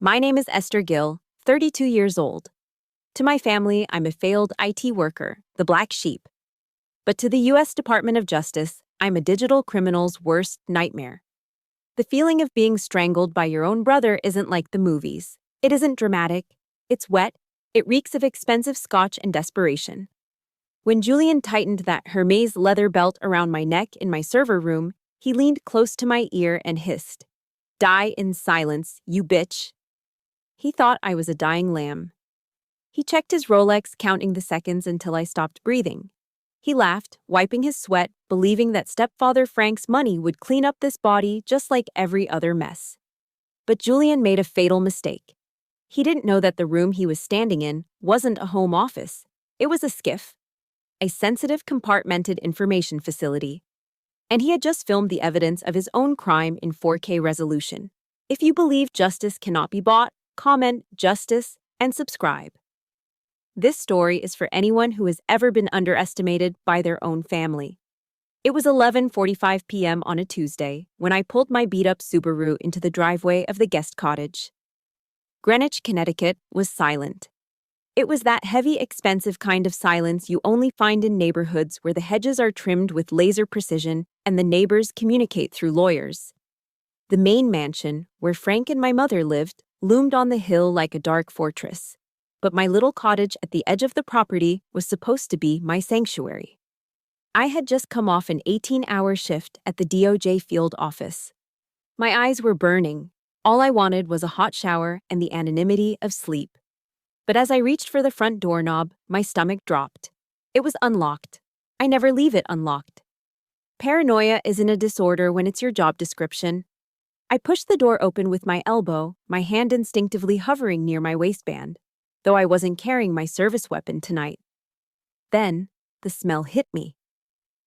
My name is Esther Gill, 32 years old. To my family, I'm a failed IT worker, the black sheep. But to the U.S. Department of Justice, I'm a digital criminal's worst nightmare. The feeling of being strangled by your own brother isn't like the movies. It isn't dramatic. It's wet. It reeks of expensive scotch and desperation. When Julian tightened that Hermes leather belt around my neck in my server room, he leaned close to my ear and hissed, "Die in silence, you bitch." He thought I was a dying lamb. He checked his Rolex, counting the seconds until I stopped breathing. He laughed, wiping his sweat, believing that stepfather Frank's money would clean up this body just like every other mess. But Julian made a fatal mistake. He didn't know that the room he was standing in wasn't a home office. It was a SCIF, a sensitive compartmented information facility. And he had just filmed the evidence of his own crime in 4K resolution. If you believe justice cannot be bought, comment justice and subscribe. This story is for anyone who has ever been underestimated by their own family. It was 11:45 p.m. on a Tuesday when I pulled my beat-up Subaru into the driveway of the guest cottage. Greenwich, Connecticut was silent. It was that heavy, expensive kind of silence you only find in neighborhoods where the hedges are trimmed with laser precision and the neighbors communicate through lawyers. The main mansion, where Frank and my mother lived, loomed on the hill like a dark fortress. But my little cottage at the edge of the property was supposed to be my sanctuary. I had just come off an 18-hour shift at the DOJ field office. My eyes were burning. All I wanted was a hot shower and the anonymity of sleep. But as I reached for the front doorknob, my stomach dropped. It was unlocked. I never leave it unlocked. Paranoia isn't a disorder when it's your job description. I pushed the door open with my elbow, my hand instinctively hovering near my waistband, though I wasn't carrying my service weapon tonight. Then, the smell hit me.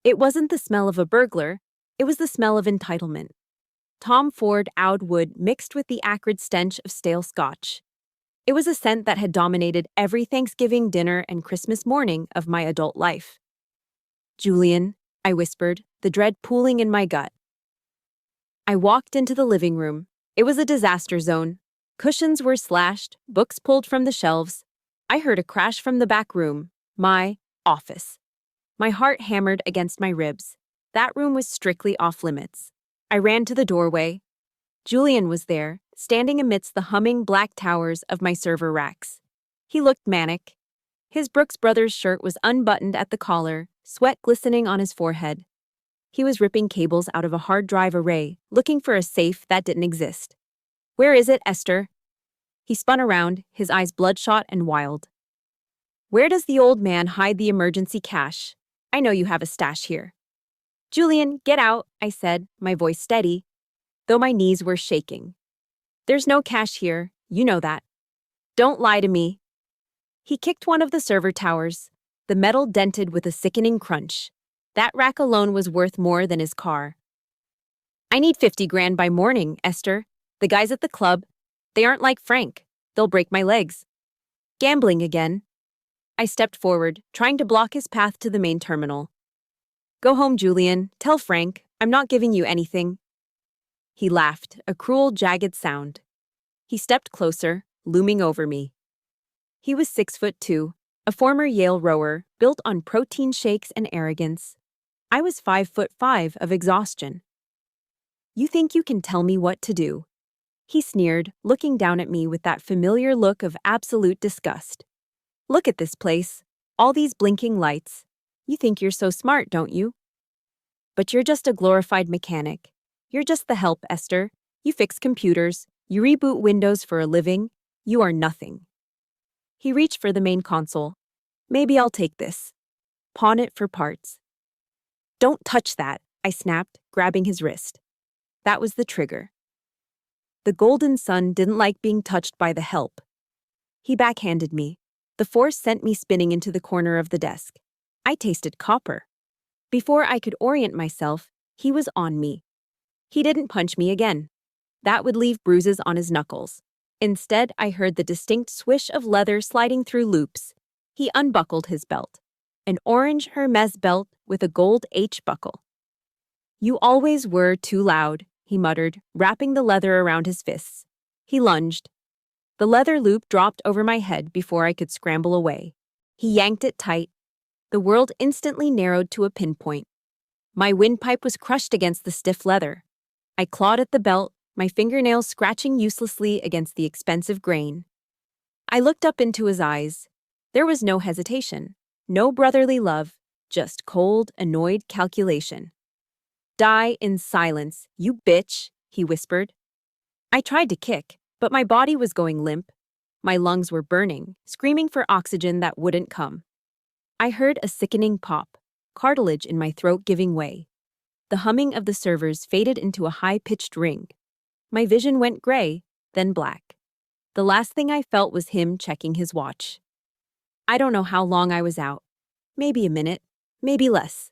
It wasn't the smell of a burglar, it was the smell of entitlement. Tom Ford oud wood mixed with the acrid stench of stale scotch. It was a scent that had dominated every Thanksgiving dinner and Christmas morning of my adult life. "Julian," I whispered, the dread pooling in my gut. I walked into the living room. It was a disaster zone. Cushions were slashed, books pulled from the shelves. I heard a crash from the back room, my office. My heart hammered against my ribs. That room was strictly off-limits. I ran to the doorway. Julian was there, standing amidst the humming black towers of my server racks. He looked manic. His Brooks Brothers shirt was unbuttoned at the collar, sweat glistening on his forehead. He was ripping cables out of a hard drive array, looking for a safe that didn't exist. "Where is it, Esther?" He spun around, his eyes bloodshot and wild. "Where does the old man hide the emergency cash? I know you have a stash here." "Julian, get out," I said, my voice steady, though my knees were shaking. "There's no cash here, you know that. Don't lie to me." He kicked one of the server towers. The metal dented with a sickening crunch. That rack alone was worth more than his car. "I need 50 grand by morning, Esther. The guys at the club, they aren't like Frank. They'll break my legs." "Gambling again." I stepped forward, trying to block his path to the main terminal. "Go home, Julian. Tell Frank, I'm not giving you anything." He laughed, a cruel, jagged sound. He stepped closer, looming over me. He was 6'2", a former Yale rower, built on protein shakes and arrogance. I was 5'5" of exhaustion. "You think you can tell me what to do?" He sneered, looking down at me with that familiar look of absolute disgust. "Look at this place. All these blinking lights. You think you're so smart, don't you? But you're just a glorified mechanic. You're just the help, Esther. You fix computers. You reboot Windows for a living. You are nothing." He reached for the main console. "Maybe I'll take this. Pawn it for parts." "Don't touch that," I snapped, grabbing his wrist. That was the trigger. The golden sun didn't like being touched by the help. He backhanded me. The force sent me spinning into the corner of the desk. I tasted copper. Before I could orient myself, he was on me. He didn't punch me again. That would leave bruises on his knuckles. Instead, I heard the distinct swish of leather sliding through loops. He unbuckled his belt. An orange Hermes belt with a gold H buckle. "You always were too loud," he muttered, wrapping the leather around his fists. He lunged. The leather loop dropped over my head before I could scramble away. He yanked it tight. The world instantly narrowed to a pinpoint. My windpipe was crushed against the stiff leather. I clawed at the belt, my fingernails scratching uselessly against the expensive grain. I looked up into his eyes. There was no hesitation, no brotherly love, just cold, annoyed calculation. "Die in silence, you bitch," he whispered. I tried to kick, but my body was going limp. My lungs were burning, screaming for oxygen that wouldn't come. I heard a sickening pop, cartilage in my throat giving way. The humming of the servers faded into a high-pitched ring. My vision went gray, then black. The last thing I felt was him checking his watch. I don't know how long I was out. Maybe a minute, maybe less.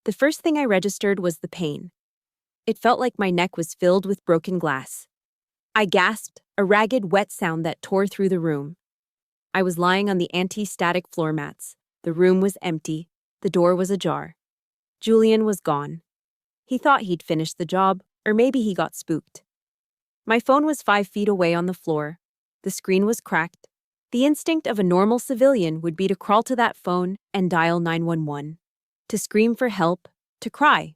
The first thing I registered was the pain. It felt like my neck was filled with broken glass. I gasped, a ragged, wet sound that tore through the room. I was lying on the anti-static floor mats. The room was empty. The door was ajar. Julian was gone. He thought he'd finished the job, or maybe he got spooked. My phone was 5 feet away on the floor. The screen was cracked. The instinct of a normal civilian would be to crawl to that phone and dial 911. To scream for help, to cry.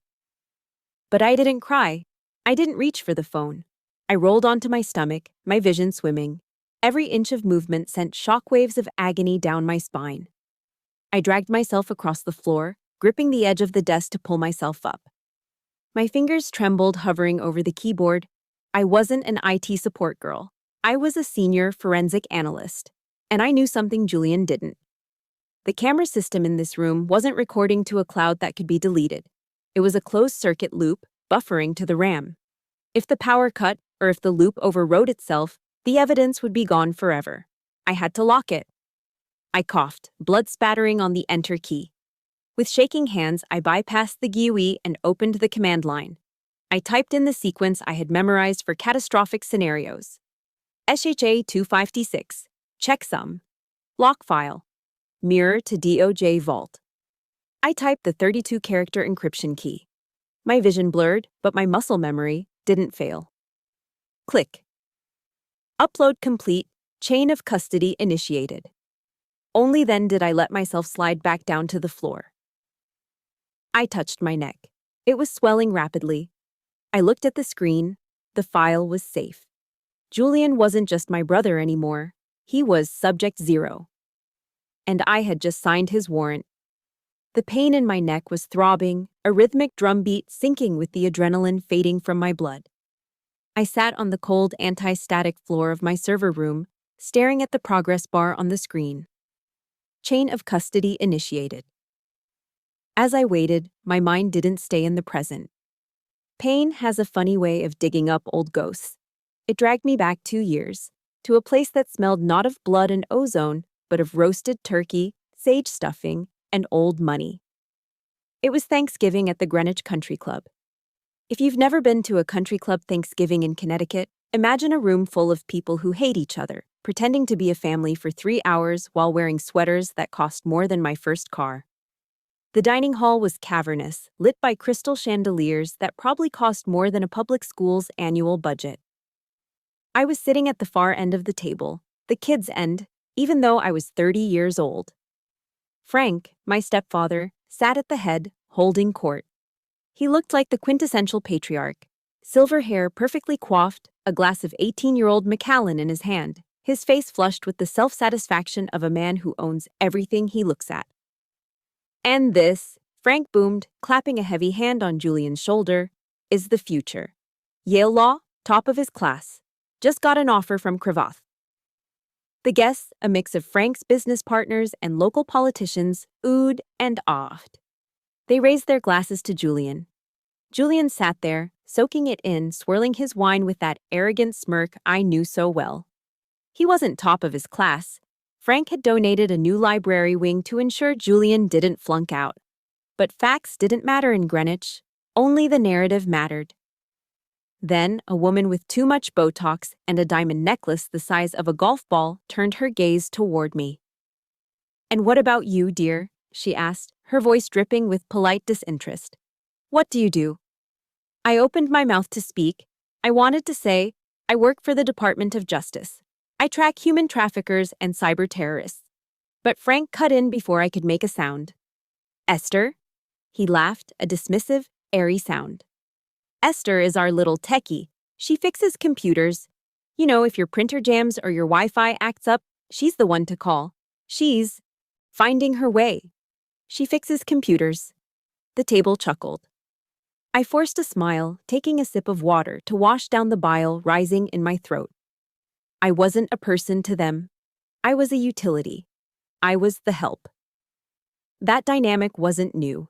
But I didn't cry. I didn't reach for the phone. I rolled onto my stomach, my vision swimming. Every inch of movement sent shockwaves of agony down my spine. I dragged myself across the floor, gripping the edge of the desk to pull myself up. My fingers trembled, hovering over the keyboard. I wasn't an IT support girl. I was a senior forensic analyst, and I knew something Julian didn't. The camera system in this room wasn't recording to a cloud that could be deleted. It was a closed-circuit loop, buffering to the RAM. If the power cut, or if the loop overrode itself, the evidence would be gone forever. I had to lock it. I coughed, blood spattering on the enter key. With shaking hands, I bypassed the GUI and opened the command line. I typed in the sequence I had memorized for catastrophic scenarios. SHA 256, checksum, lock file, mirror to DOJ vault. I typed the 32-character encryption key. My vision blurred, but my muscle memory didn't fail. Click. Upload complete, chain of custody initiated. Only then did I let myself slide back down to the floor. I touched my neck. It was swelling rapidly. I looked at the screen. The file was safe. Julian wasn't just my brother anymore. He was Subject 0. And I had just signed his warrant. The pain in my neck was throbbing, a rhythmic drumbeat syncing with the adrenaline fading from my blood. I sat on the cold anti-static floor of my server room, staring at the progress bar on the screen. Chain of custody initiated. As I waited, my mind didn't stay in the present. Pain has a funny way of digging up old ghosts. It dragged me back 2 years, to a place that smelled not of blood and ozone, but of roasted turkey, sage stuffing, and old money. It was Thanksgiving at the Greenwich Country Club. If you've never been to a country club Thanksgiving in Connecticut, imagine a room full of people who hate each other, pretending to be a family for 3 hours while wearing sweaters that cost more than my first car. The dining hall was cavernous, lit by crystal chandeliers that probably cost more than a public school's annual budget. I was sitting at the far end of the table, the kids' end, even though I was 30 years old. Frank, my stepfather, sat at the head, holding court. He looked like the quintessential patriarch. Silver hair perfectly coiffed, a glass of 18-year-old Macallan in his hand, his face flushed with the self-satisfaction of a man who owns everything he looks at. And this, Frank boomed, clapping a heavy hand on Julian's shoulder, is the future. Yale Law, top of his class. Just got an offer from Cravath. The guests, a mix of Frank's business partners and local politicians, oohed and ahed. They raised their glasses to Julian. Julian sat there, soaking it in, swirling his wine with that arrogant smirk I knew so well. He wasn't top of his class. Frank had donated a new library wing to ensure Julian didn't flunk out. But facts didn't matter in Greenwich. Only the narrative mattered. Then, a woman with too much Botox and a diamond necklace the size of a golf ball turned her gaze toward me. "And what about you, dear?" she asked, her voice dripping with polite disinterest. "What do you do?" I opened my mouth to speak. I wanted to say, I work for the Department of Justice. I track human traffickers and cyber terrorists. But Frank cut in before I could make a sound. Esther? He laughed, a dismissive, airy sound. Esther is our little techie. She fixes computers. You know, if your printer jams or your Wi-Fi acts up, she's the one to call. She's finding her way. She fixes computers. The table chuckled. I forced a smile, taking a sip of water to wash down the bile rising in my throat. I wasn't a person to them. I was a utility. I was the help. That dynamic wasn't new.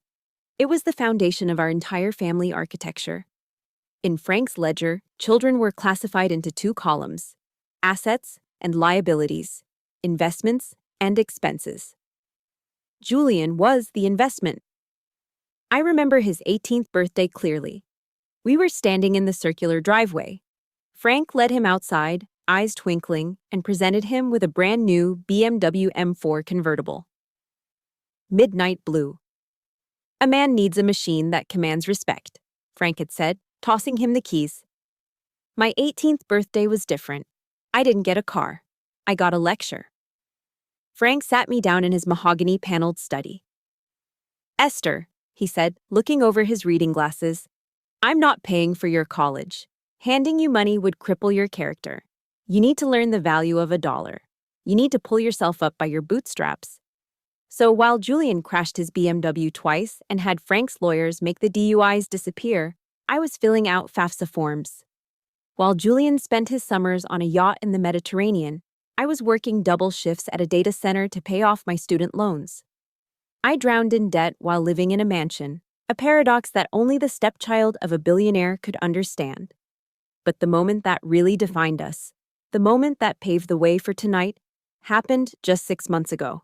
It was the foundation of our entire family architecture. In Frank's ledger, children were classified into two columns: assets and liabilities, investments and expenses. Julian was the investment. I remember his 18th birthday clearly. We were standing in the circular driveway. Frank led him outside, eyes twinkling, and presented him with a brand new BMW M4 convertible. Midnight blue. A man needs a machine that commands respect, Frank had said, tossing him the keys. My 18th birthday was different. I didn't get a car. I got a lecture. Frank sat me down in his mahogany-paneled study. Esther, he said, looking over his reading glasses, I'm not paying for your college. Handing you money would cripple your character. You need to learn the value of $1. You need to pull yourself up by your bootstraps. So while Julian crashed his BMW twice and had Frank's lawyers make the DUIs disappear, I was filling out FAFSA forms. While Julian spent his summers on a yacht in the Mediterranean, I was working double shifts at a data center to pay off my student loans. I drowned in debt while living in a mansion, a paradox that only the stepchild of a billionaire could understand. But the moment that really defined us, the moment that paved the way for tonight, happened just 6 months ago.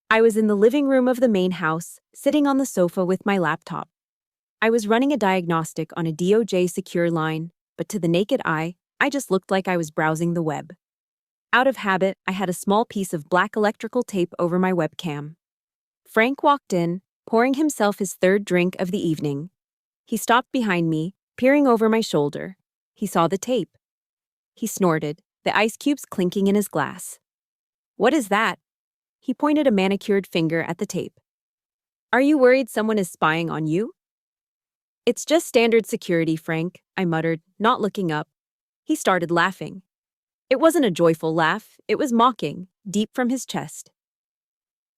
I was in the living room of the main house, sitting on the sofa with my laptop. I was running a diagnostic on a DOJ secure line, but to the naked eye, I just looked like I was browsing the web. Out of habit, I had a small piece of black electrical tape over my webcam. Frank walked in, pouring himself his third drink of the evening. He stopped behind me, peering over my shoulder. He saw the tape. He snorted, the ice cubes clinking in his glass. What is that? He pointed a manicured finger at the tape. Are you worried someone is spying on you? It's just standard security, Frank, I muttered, not looking up. He started laughing. It wasn't a joyful laugh, it was mocking, deep from his chest.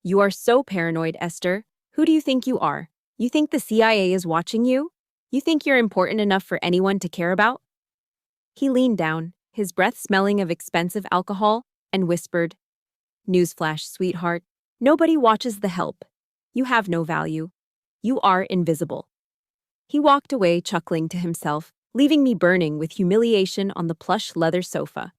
You are so paranoid, Esther. Who do you think you are? You think the CIA is watching you? You think you're important enough for anyone to care about? He leaned down, his breath smelling of expensive alcohol, and whispered, Newsflash, sweetheart. Nobody watches the help. You have no value. You are invisible. He walked away, chuckling to himself, leaving me burning with humiliation on the plush leather sofa.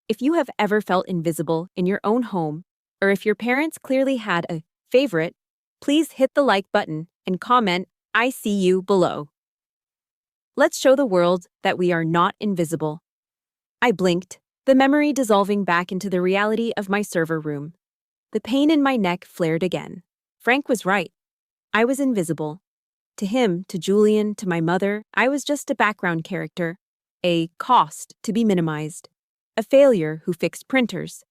If you have ever felt invisible in your own home, or if your parents clearly had a favorite, please hit the like button and comment, I see you below. Let's show the world that we are not invisible. I blinked, the memory dissolving back into the reality of my server room. The pain in my neck flared again. Frank was right. I was invisible. To him, to Julian, to my mother, I was just a background character, a cost to be minimized, a failure who fixed printers.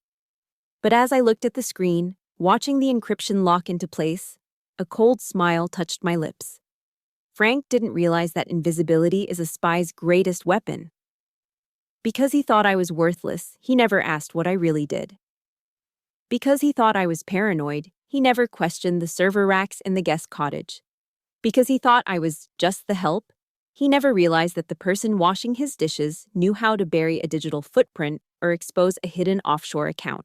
But as I looked at the screen, watching the encryption lock into place, a cold smile touched my lips. Frank didn't realize that invisibility is a spy's greatest weapon. Because he thought I was worthless, he never asked what I really did. Because he thought I was paranoid, he never questioned the server racks in the guest cottage. Because he thought I was just the help, he never realized that the person washing his dishes knew how to bury a digital footprint or expose a hidden offshore account.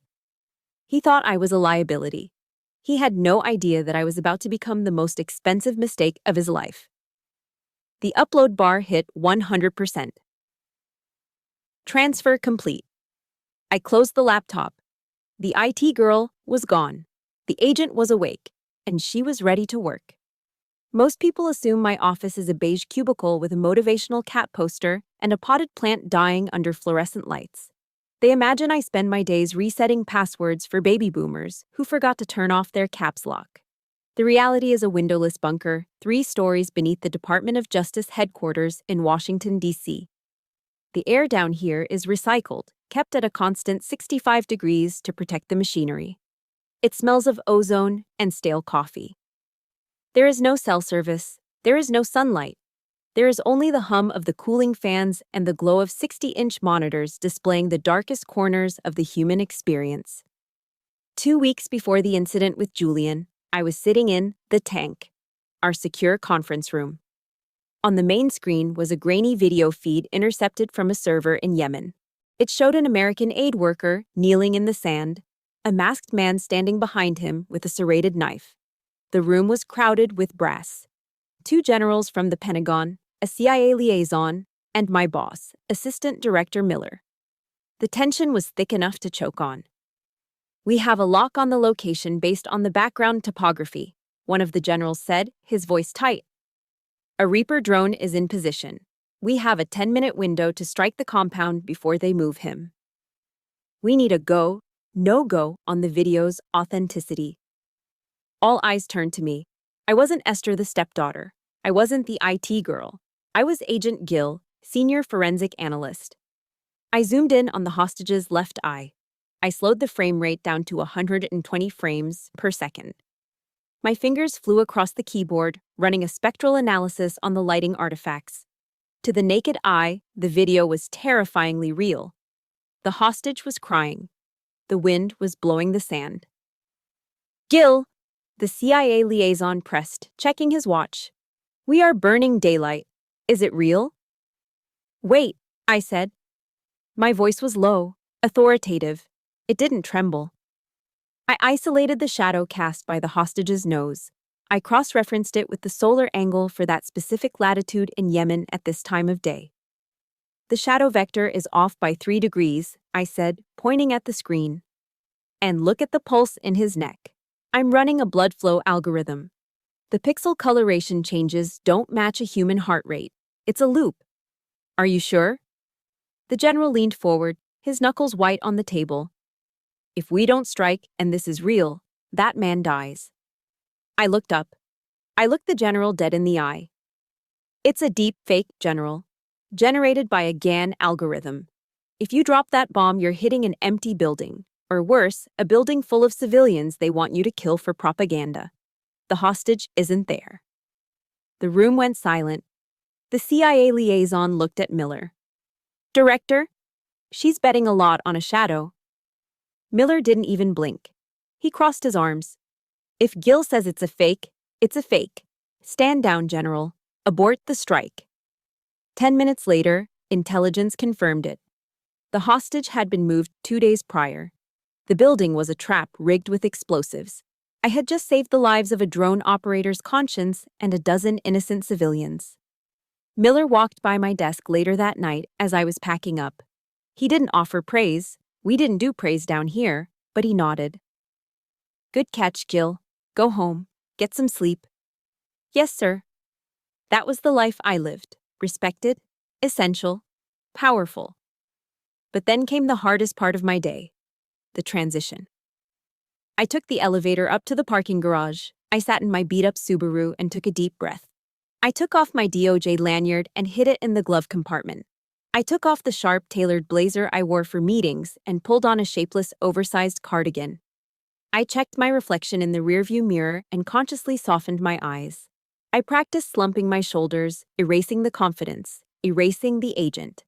He thought I was a liability. He had no idea that I was about to become the most expensive mistake of his life. The upload bar hit 100%. Transfer complete. I closed the laptop. The IT girl was gone. The agent was awake, and she was ready to work. Most people assume my office is a beige cubicle with a motivational cat poster and a potted plant dying under fluorescent lights. They imagine I spend my days resetting passwords for baby boomers who forgot to turn off their caps lock. The reality is a windowless bunker, 3 stories beneath the Department of Justice headquarters in Washington, D.C. The air down here is recycled, kept at a constant 65 degrees to protect the machinery. It smells of ozone and stale coffee. There is no cell service. There is no sunlight. There is only the hum of the cooling fans and the glow of 60-inch monitors displaying the darkest corners of the human experience. 2 weeks before the incident with Julian, I was sitting in the tank, our secure conference room. On the main screen was a grainy video feed intercepted from a server in Yemen. It showed an American aid worker kneeling in the sand, a masked man standing behind him with a serrated knife. The room was crowded with brass. 2 generals from the Pentagon, a CIA liaison, and my boss, Assistant Director Miller. The tension was thick enough to choke on. "We have a lock on the location based on the background topography," one of the generals said, his voice tight. "A Reaper drone is in position. We have a 10-minute window to strike the compound before they move him. We need a go, no-go on the video's authenticity." All eyes turned to me. I wasn't Esther the stepdaughter. I wasn't the IT girl. I was Agent Gill, senior forensic analyst. I zoomed in on the hostage's left eye. I slowed the frame rate down to 120 frames per second. My fingers flew across the keyboard, running a spectral analysis on the lighting artifacts. To the naked eye, the video was terrifyingly real. The hostage was crying. The wind was blowing the sand. "Gill!" The CIA liaison pressed, checking his watch. "We are burning daylight. Is it real?" "Wait," I said. My voice was low, authoritative. It didn't tremble. I isolated the shadow cast by the hostage's nose. I cross-referenced it with the solar angle for that specific latitude in Yemen at this time of day. "The shadow vector is off by 3 degrees, I said, pointing at the screen. "And look at the pulse in his neck. I'm running a blood flow algorithm. The pixel coloration changes don't match a human heart rate. It's a loop." "Are you sure?" The general leaned forward, his knuckles white on the table. "If we don't strike and this is real, that man dies." I looked up. I looked the general dead in the eye. "It's a deep fake, General. Generated by a GAN algorithm. If you drop that bomb, you're hitting an empty building. Or worse, a building full of civilians they want you to kill for propaganda. The hostage isn't there." The room went silent. The CIA liaison looked at Miller. "Director, she's betting a lot on a shadow." Miller didn't even blink. He crossed his arms. "If Gill says it's a fake, it's a fake. Stand down, General. Abort the strike." 10 minutes later, intelligence confirmed it. The hostage had been moved 2 days prior. The building was a trap rigged with explosives. I had just saved the lives of a drone operator's conscience and a dozen innocent civilians. Miller walked by my desk later that night as I was packing up. He didn't offer praise. We didn't do praise down here, but he nodded. "Good catch, Gill. Go home. Get some sleep." "Yes, sir." That was the life I lived. Respected, essential, powerful. But then came the hardest part of my day. The transition. I took the elevator up to the parking garage. I sat in my beat-up Subaru and took a deep breath. I took off my DOJ lanyard and hid it in the glove compartment. I took off the sharp, tailored blazer I wore for meetings and pulled on a shapeless, oversized cardigan. I checked my reflection in the rearview mirror and consciously softened my eyes. I practiced slumping my shoulders, erasing the confidence, erasing the agent.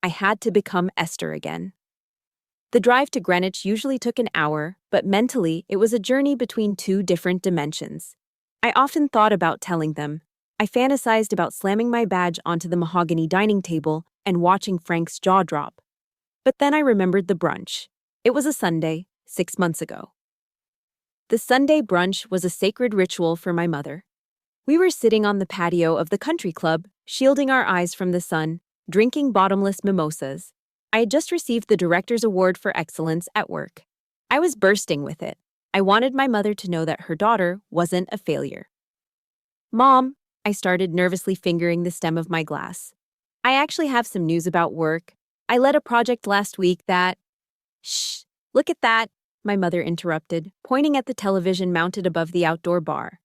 I had to become Esther again. The drive to Greenwich usually took an hour, but mentally it was a journey between 2 different dimensions. I often thought about telling them. I fantasized about slamming my badge onto the mahogany dining table and watching Frank's jaw drop. But then I remembered the brunch. It was a Sunday, 6 months ago. The Sunday brunch was a sacred ritual for my mother. We were sitting on the patio of the country club, shielding our eyes from the sun, drinking bottomless mimosas. I had just received the Director's Award for Excellence at work. I was bursting with it. I wanted my mother to know that her daughter wasn't a failure. "Mom," I started, nervously fingering the stem of my glass. "I actually have some news about work. I led a project last week that—" "Shh, look at that," my mother interrupted, pointing at the television mounted above the outdoor bar.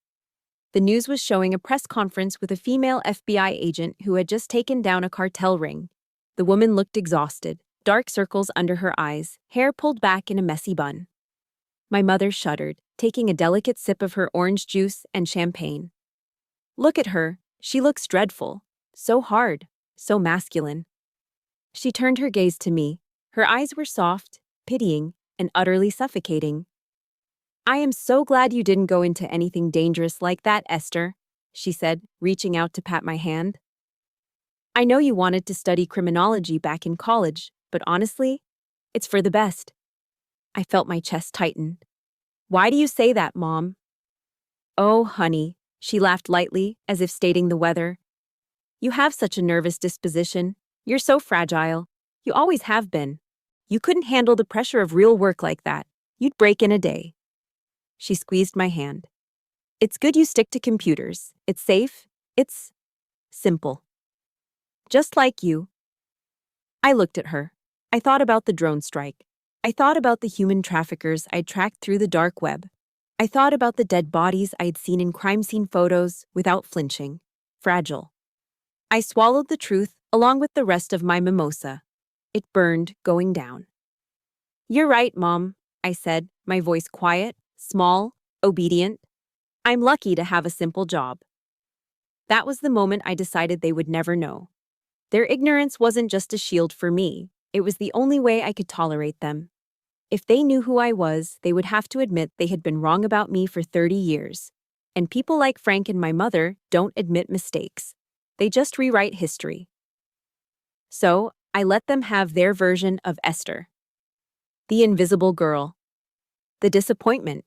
The news was showing a press conference with a female FBI agent who had just taken down a cartel ring. The woman looked exhausted, dark circles under her eyes, hair pulled back in a messy bun. My mother shuddered, taking a delicate sip of her orange juice and champagne. Look at her, she looks dreadful. So hard, so masculine. She turned her gaze to me. Her eyes were soft, pitying, and utterly suffocating. I am so glad you didn't go into anything dangerous like that, Esther, she said, reaching out to pat my hand. I know you wanted to study criminology back in college, but honestly, it's for the best. I felt my chest tighten. Why do you say that, Mom? Oh, honey, she laughed lightly, as if stating the weather. You have such a nervous disposition. You're so fragile. You always have been. You couldn't handle the pressure of real work like that. You'd break in a day. She squeezed my hand. It's good you stick to computers. It's safe. It's simple. Just like you. I looked at her. I thought about the drone strike. I thought about the human traffickers I'd tracked through the dark web. I thought about the dead bodies I'd seen in crime scene photos without flinching. Fragile. I swallowed the truth along with the rest of my mimosa. It burned going down. You're right, Mom, I said, my voice quiet, small, obedient. I'm lucky to have a simple job. That was the moment I decided they would never know. Their ignorance wasn't just a shield for me, it was the only way I could tolerate them. If they knew who I was, they would have to admit they had been wrong about me for 30 years. And people like Frank and my mother don't admit mistakes. They just rewrite history. So, I let them have their version of Esther. The invisible girl. The disappointment.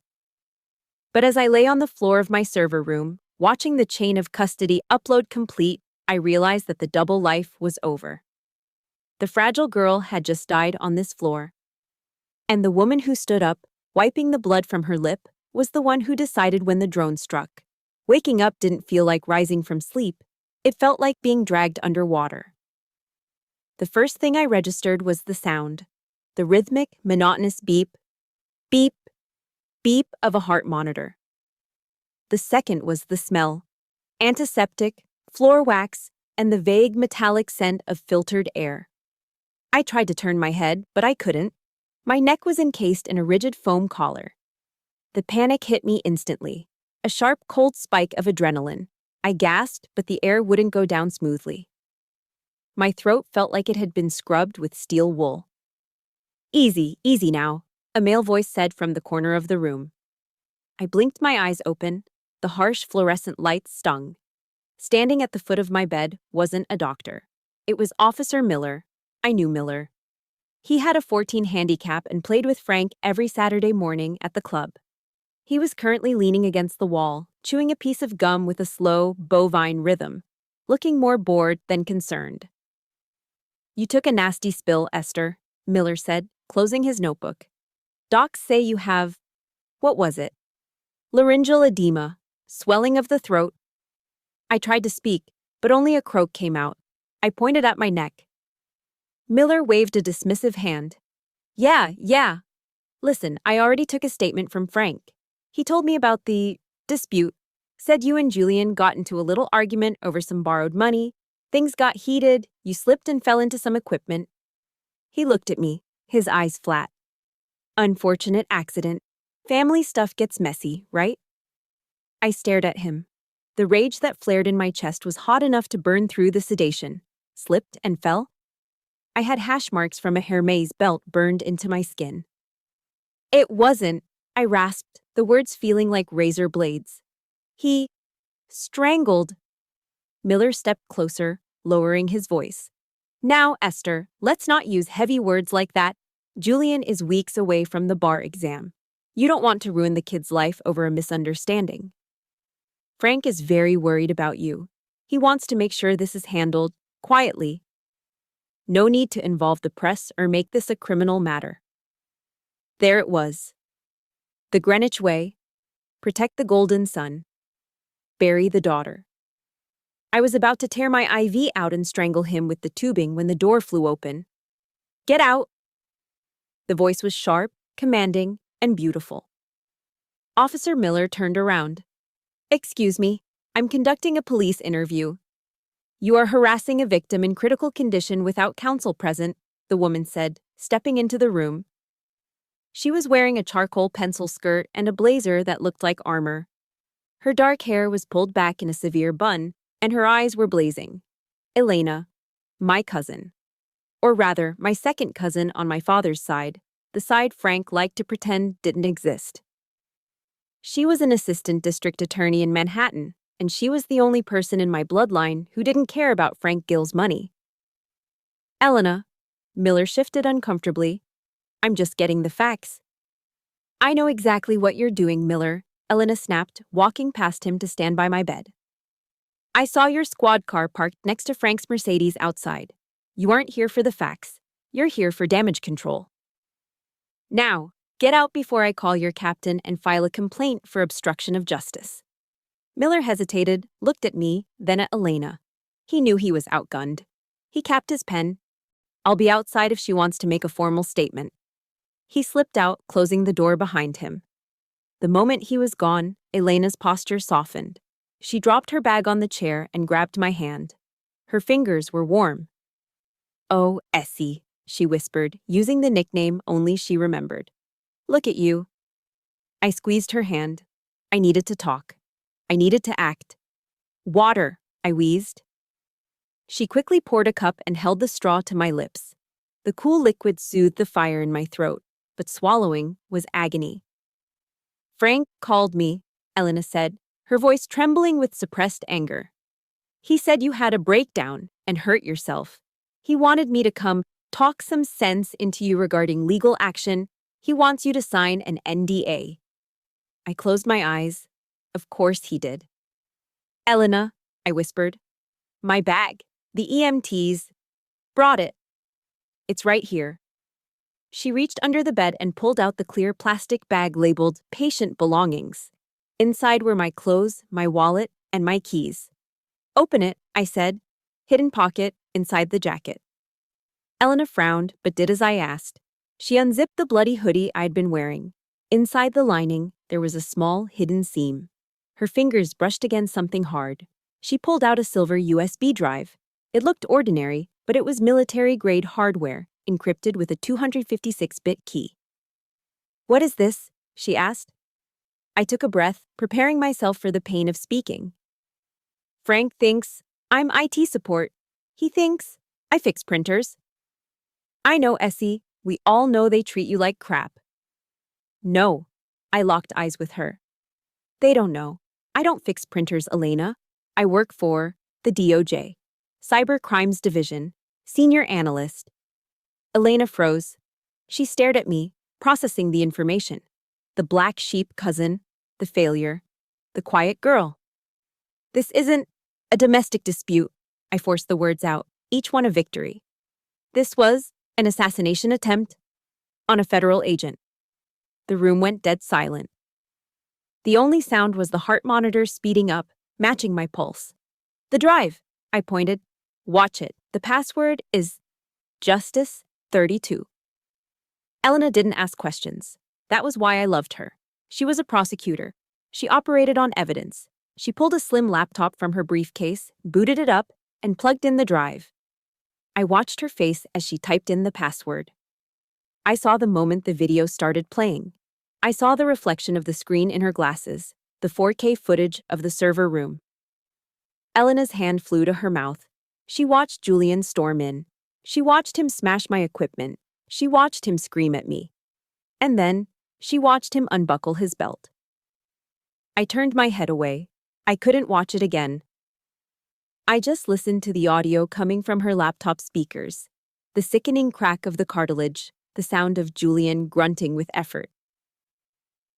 But as I lay on the floor of my server room, watching the chain of custody upload complete, I realized that the double life was over. The fragile girl had just died on this floor. And the woman who stood up, wiping the blood from her lip, was the one who decided when the drone struck. Waking up didn't feel like rising from sleep. It felt like being dragged underwater. The first thing I registered was the sound. The rhythmic, monotonous beep, beep, beep of a heart monitor. The second was the smell. Antiseptic, floor wax, and the vague metallic scent of filtered air. I tried to turn my head, but I couldn't. My neck was encased in a rigid foam collar. The panic hit me instantly. A sharp, cold spike of adrenaline. I gasped, but the air wouldn't go down smoothly. My throat felt like it had been scrubbed with steel wool. Easy, easy now, a male voice said from the corner of the room. I blinked my eyes open. The harsh fluorescent lights stung. Standing at the foot of my bed wasn't a doctor. It was Officer Miller. I knew Miller. He had a 14 handicap and played with Frank every Saturday morning at the club. He was currently leaning against the wall, chewing a piece of gum with a slow, bovine rhythm, looking more bored than concerned. You took a nasty spill, Esther, Miller said, closing his notebook. Docs say you have, what was it? Laryngeal edema, swelling of the throat. I tried to speak, but only a croak came out. I pointed at my neck. Miller waved a dismissive hand. Yeah. Listen, I already took a statement from Frank. He told me about the dispute, said you and Julian got into a little argument over some borrowed money. Things got heated, you slipped and fell into some equipment. He looked at me, his eyes flat. Unfortunate accident. Family stuff gets messy, right? I stared at him. The rage that flared in my chest was hot enough to burn through the sedation. Slipped and fell? I had hash marks from a Hermes belt burned into my skin. It wasn't, I rasped, the words feeling like razor blades. He strangled. Miller stepped closer, lowering his voice. Now, Esther, let's not use heavy words like that. Julian is weeks away from the bar exam. You don't want to ruin the kid's life over a misunderstanding. Frank is very worried about you. He wants to make sure this is handled quietly. No need to involve the press or make this a criminal matter. There it was. The Greenwich Way. Protect the golden son. Bury the daughter. I was about to tear my IV out and strangle him with the tubing when the door flew open. Get out! The voice was sharp, commanding, and beautiful. Officer Miller turned around. Excuse me, I'm conducting a police interview. You are harassing a victim in critical condition without counsel present. the woman said, stepping into the room. She was wearing a charcoal pencil skirt and a blazer that looked like armor. Her dark hair was pulled back in a severe bun, and her eyes were blazing. Elena, my cousin. Or rather, my second cousin on my father's side, the side Frank liked to pretend didn't exist. She was an assistant district attorney in Manhattan, and she was the only person in my bloodline who didn't care about Frank Gill's money. Elena, Miller shifted uncomfortably. I'm just getting the facts. I know exactly what you're doing, Miller, Elena snapped, walking past him to stand by my bed. I saw your squad car parked next to Frank's Mercedes outside. You aren't here for the facts. You're here for damage control. Now, get out before I call your captain and file a complaint for obstruction of justice. Miller hesitated, looked at me, then at Elena. He knew he was outgunned. He capped his pen. I'll be outside if she wants to make a formal statement. He slipped out, closing the door behind him. The moment he was gone, Elena's posture softened. She dropped her bag on the chair and grabbed my hand. Her fingers were warm. Oh, Essie, she whispered, using the nickname only she remembered. Look at you. I squeezed her hand. I needed to talk. I needed to act. Water, I wheezed. She quickly poured a cup and held the straw to my lips. The cool liquid soothed the fire in my throat, but swallowing was agony. Frank called me, Elena said, her voice trembling with suppressed anger. He said you had a breakdown and hurt yourself. He wanted me to come talk some sense into you regarding legal action. He wants you to sign an NDA. I closed my eyes. Of course he did. Elena, I whispered. My bag. The EMTs brought it. It's right here. She reached under the bed and pulled out the clear plastic bag labeled Patient Belongings. Inside were my clothes, my wallet, and my keys. Open it, I said. Hidden pocket, inside the jacket. Elena frowned, but did as I asked. She unzipped the bloody hoodie I'd been wearing. Inside the lining, there was a small, hidden seam. Her fingers brushed against something hard. She pulled out a silver USB drive. It looked ordinary, but it was military-grade hardware, encrypted with a 256-bit key. What is this? She asked. I took a breath, preparing myself for the pain of speaking. Frank thinks I'm IT support. He thinks I fix printers. I know, Essie. We all know they treat you like crap. No. I locked eyes with her. They don't know. I don't fix printers, Elena. I work for the DOJ. Cyber Crimes Division. Senior Analyst. Elena froze. She stared at me, processing the information. The black sheep cousin, the failure, the quiet girl. This isn't a domestic dispute, I forced the words out, each one a victory. This was an assassination attempt on a federal agent. The room went dead silent. The only sound was the heart monitor speeding up, matching my pulse. The drive, I pointed. Watch it. The password is Justice 32. Elena didn't ask questions. That was why I loved her. She was a prosecutor. She operated on evidence. She pulled a slim laptop from her briefcase, booted it up, and plugged in the drive. I watched her face as she typed in the password. I saw the moment the video started playing. I saw the reflection of the screen in her glasses, the 4K footage of the server room. Elena's hand flew to her mouth. She watched Julian storm in. She watched him smash my equipment. She watched him scream at me. And then, she watched him unbuckle his belt. I turned my head away. I couldn't watch it again. I just listened to the audio coming from her laptop speakers, the sickening crack of the cartilage, the sound of Julian grunting with effort.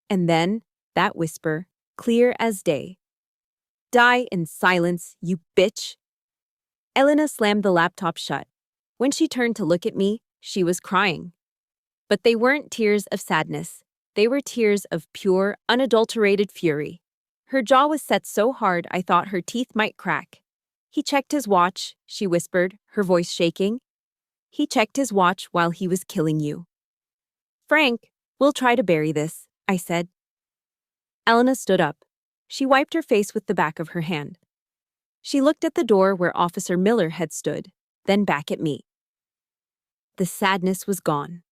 And then, that whisper, clear as day. Die in silence, you bitch. Elena slammed the laptop shut. When she turned to look at me, she was crying. But they weren't tears of sadness. They were tears of pure, unadulterated fury. Her jaw was set so hard I thought her teeth might crack. He checked his watch, she whispered, her voice shaking. He checked his watch while he was killing you. Frank, we'll try to bury this, I said. Elena stood up. She wiped her face with the back of her hand. She looked at the door where Officer Miller had stood, then back at me. The sadness was gone.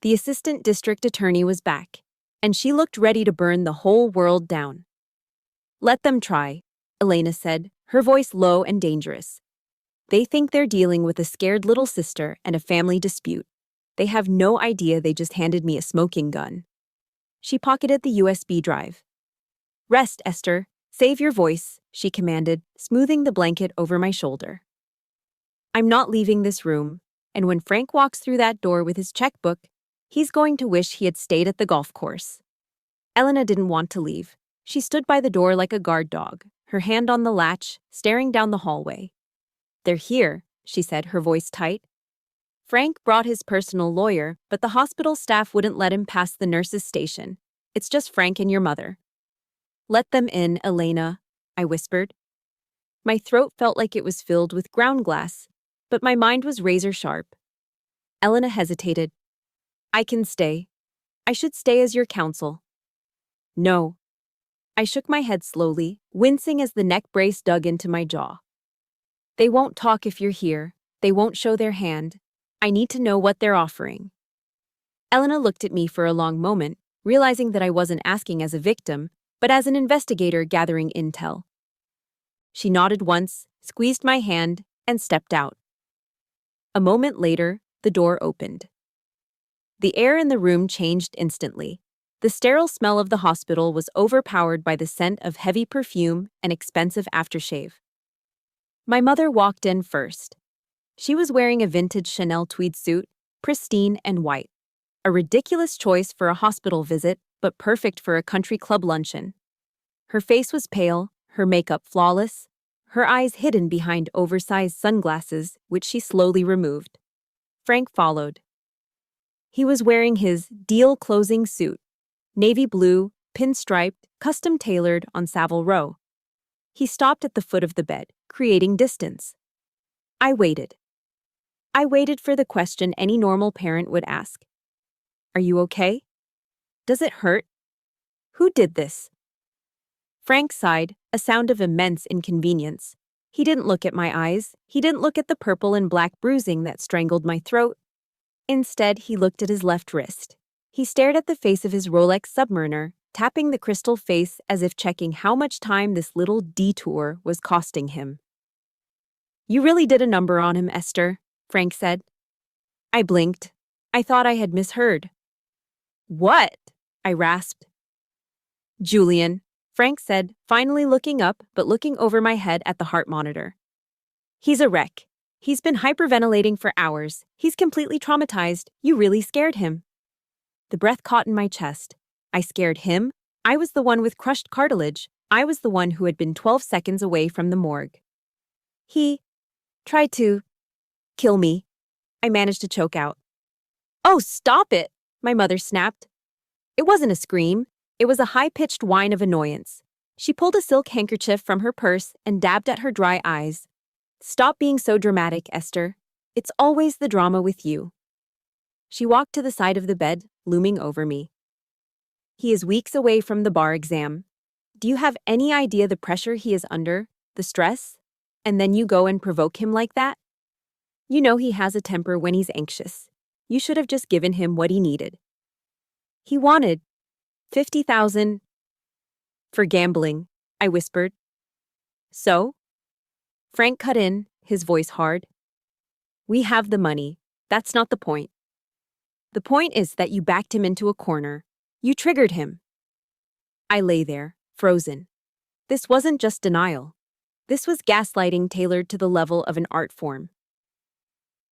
The assistant district attorney was back, and she looked ready to burn the whole world down. "Let them try," Elena said, her voice low and dangerous. "They think they're dealing with a scared little sister and a family dispute. They have no idea they just handed me a smoking gun." She pocketed the USB drive. "Rest, Esther. Save your voice," she commanded, smoothing the blanket over my shoulder. "I'm not leaving this room, and when Frank walks through that door with his checkbook, he's going to wish he had stayed at the golf course." Elena didn't want to leave. She stood by the door like a guard dog, her hand on the latch, staring down the hallway. "They're here," she said, her voice tight. "Frank brought his personal lawyer, but the hospital staff wouldn't let him past the nurse's station. It's just Frank and your mother." "Let them in, Elena," I whispered. My throat felt like it was filled with ground glass, but my mind was razor sharp. Elena hesitated. "I can stay. I should stay as your counsel." "No." I shook my head slowly, wincing as the neck brace dug into my jaw. "They won't talk if you're here. They won't show their hand. I need to know what they're offering." Elena looked at me for a long moment, realizing that I wasn't asking as a victim, but as an investigator gathering intel. She nodded once, squeezed my hand, and stepped out. A moment later, the door opened. The air in the room changed instantly. The sterile smell of the hospital was overpowered by the scent of heavy perfume and expensive aftershave. My mother walked in first. She was wearing a vintage Chanel tweed suit, pristine and white. A ridiculous choice for a hospital visit, but perfect for a country club luncheon. Her face was pale, her makeup flawless, her eyes hidden behind oversized sunglasses, which she slowly removed. Frank followed. He was wearing his deal-closing suit, navy blue, pinstriped, custom-tailored on Savile Row. He stopped at the foot of the bed, creating distance. I waited. I waited for the question any normal parent would ask. "Are you okay? Does it hurt? Who did this?" Frank sighed, a sound of immense inconvenience. He didn't look at my eyes. He didn't look at the purple and black bruising that strangled my throat. Instead, he looked at his left wrist. He stared at the face of his Rolex Submariner, tapping the crystal face as if checking how much time this little detour was costing him. "You really did a number on him, Esther," Frank said. I blinked. I thought I had misheard. "What?" I rasped. "Julian," Frank said, finally looking up but looking over my head at the heart monitor. "He's a wreck. He's been hyperventilating for hours. He's completely traumatized. You really scared him." The breath caught in my chest. I scared him? I was the one with crushed cartilage. I was the one who had been 12 seconds away from the morgue. "He tried to kill me," I managed to choke out. "Oh, stop it!" my mother snapped. It wasn't a scream. It was a high-pitched whine of annoyance. She pulled a silk handkerchief from her purse and dabbed at her dry eyes. "Stop being so dramatic, Esther. It's always the drama with you." She walked to the side of the bed, looming over me. "He is weeks away from the bar exam. Do you have any idea the pressure he is under, the stress? And then you go and provoke him like that? You know he has a temper when he's anxious. You should have just given him what he needed." "He wanted 50,000 for gambling," I whispered. "So?" Frank cut in, his voice hard. "We have the money. That's not the point. The point is that you backed him into a corner. You triggered him." I lay there, frozen. This wasn't just denial. This was gaslighting tailored to the level of an art form.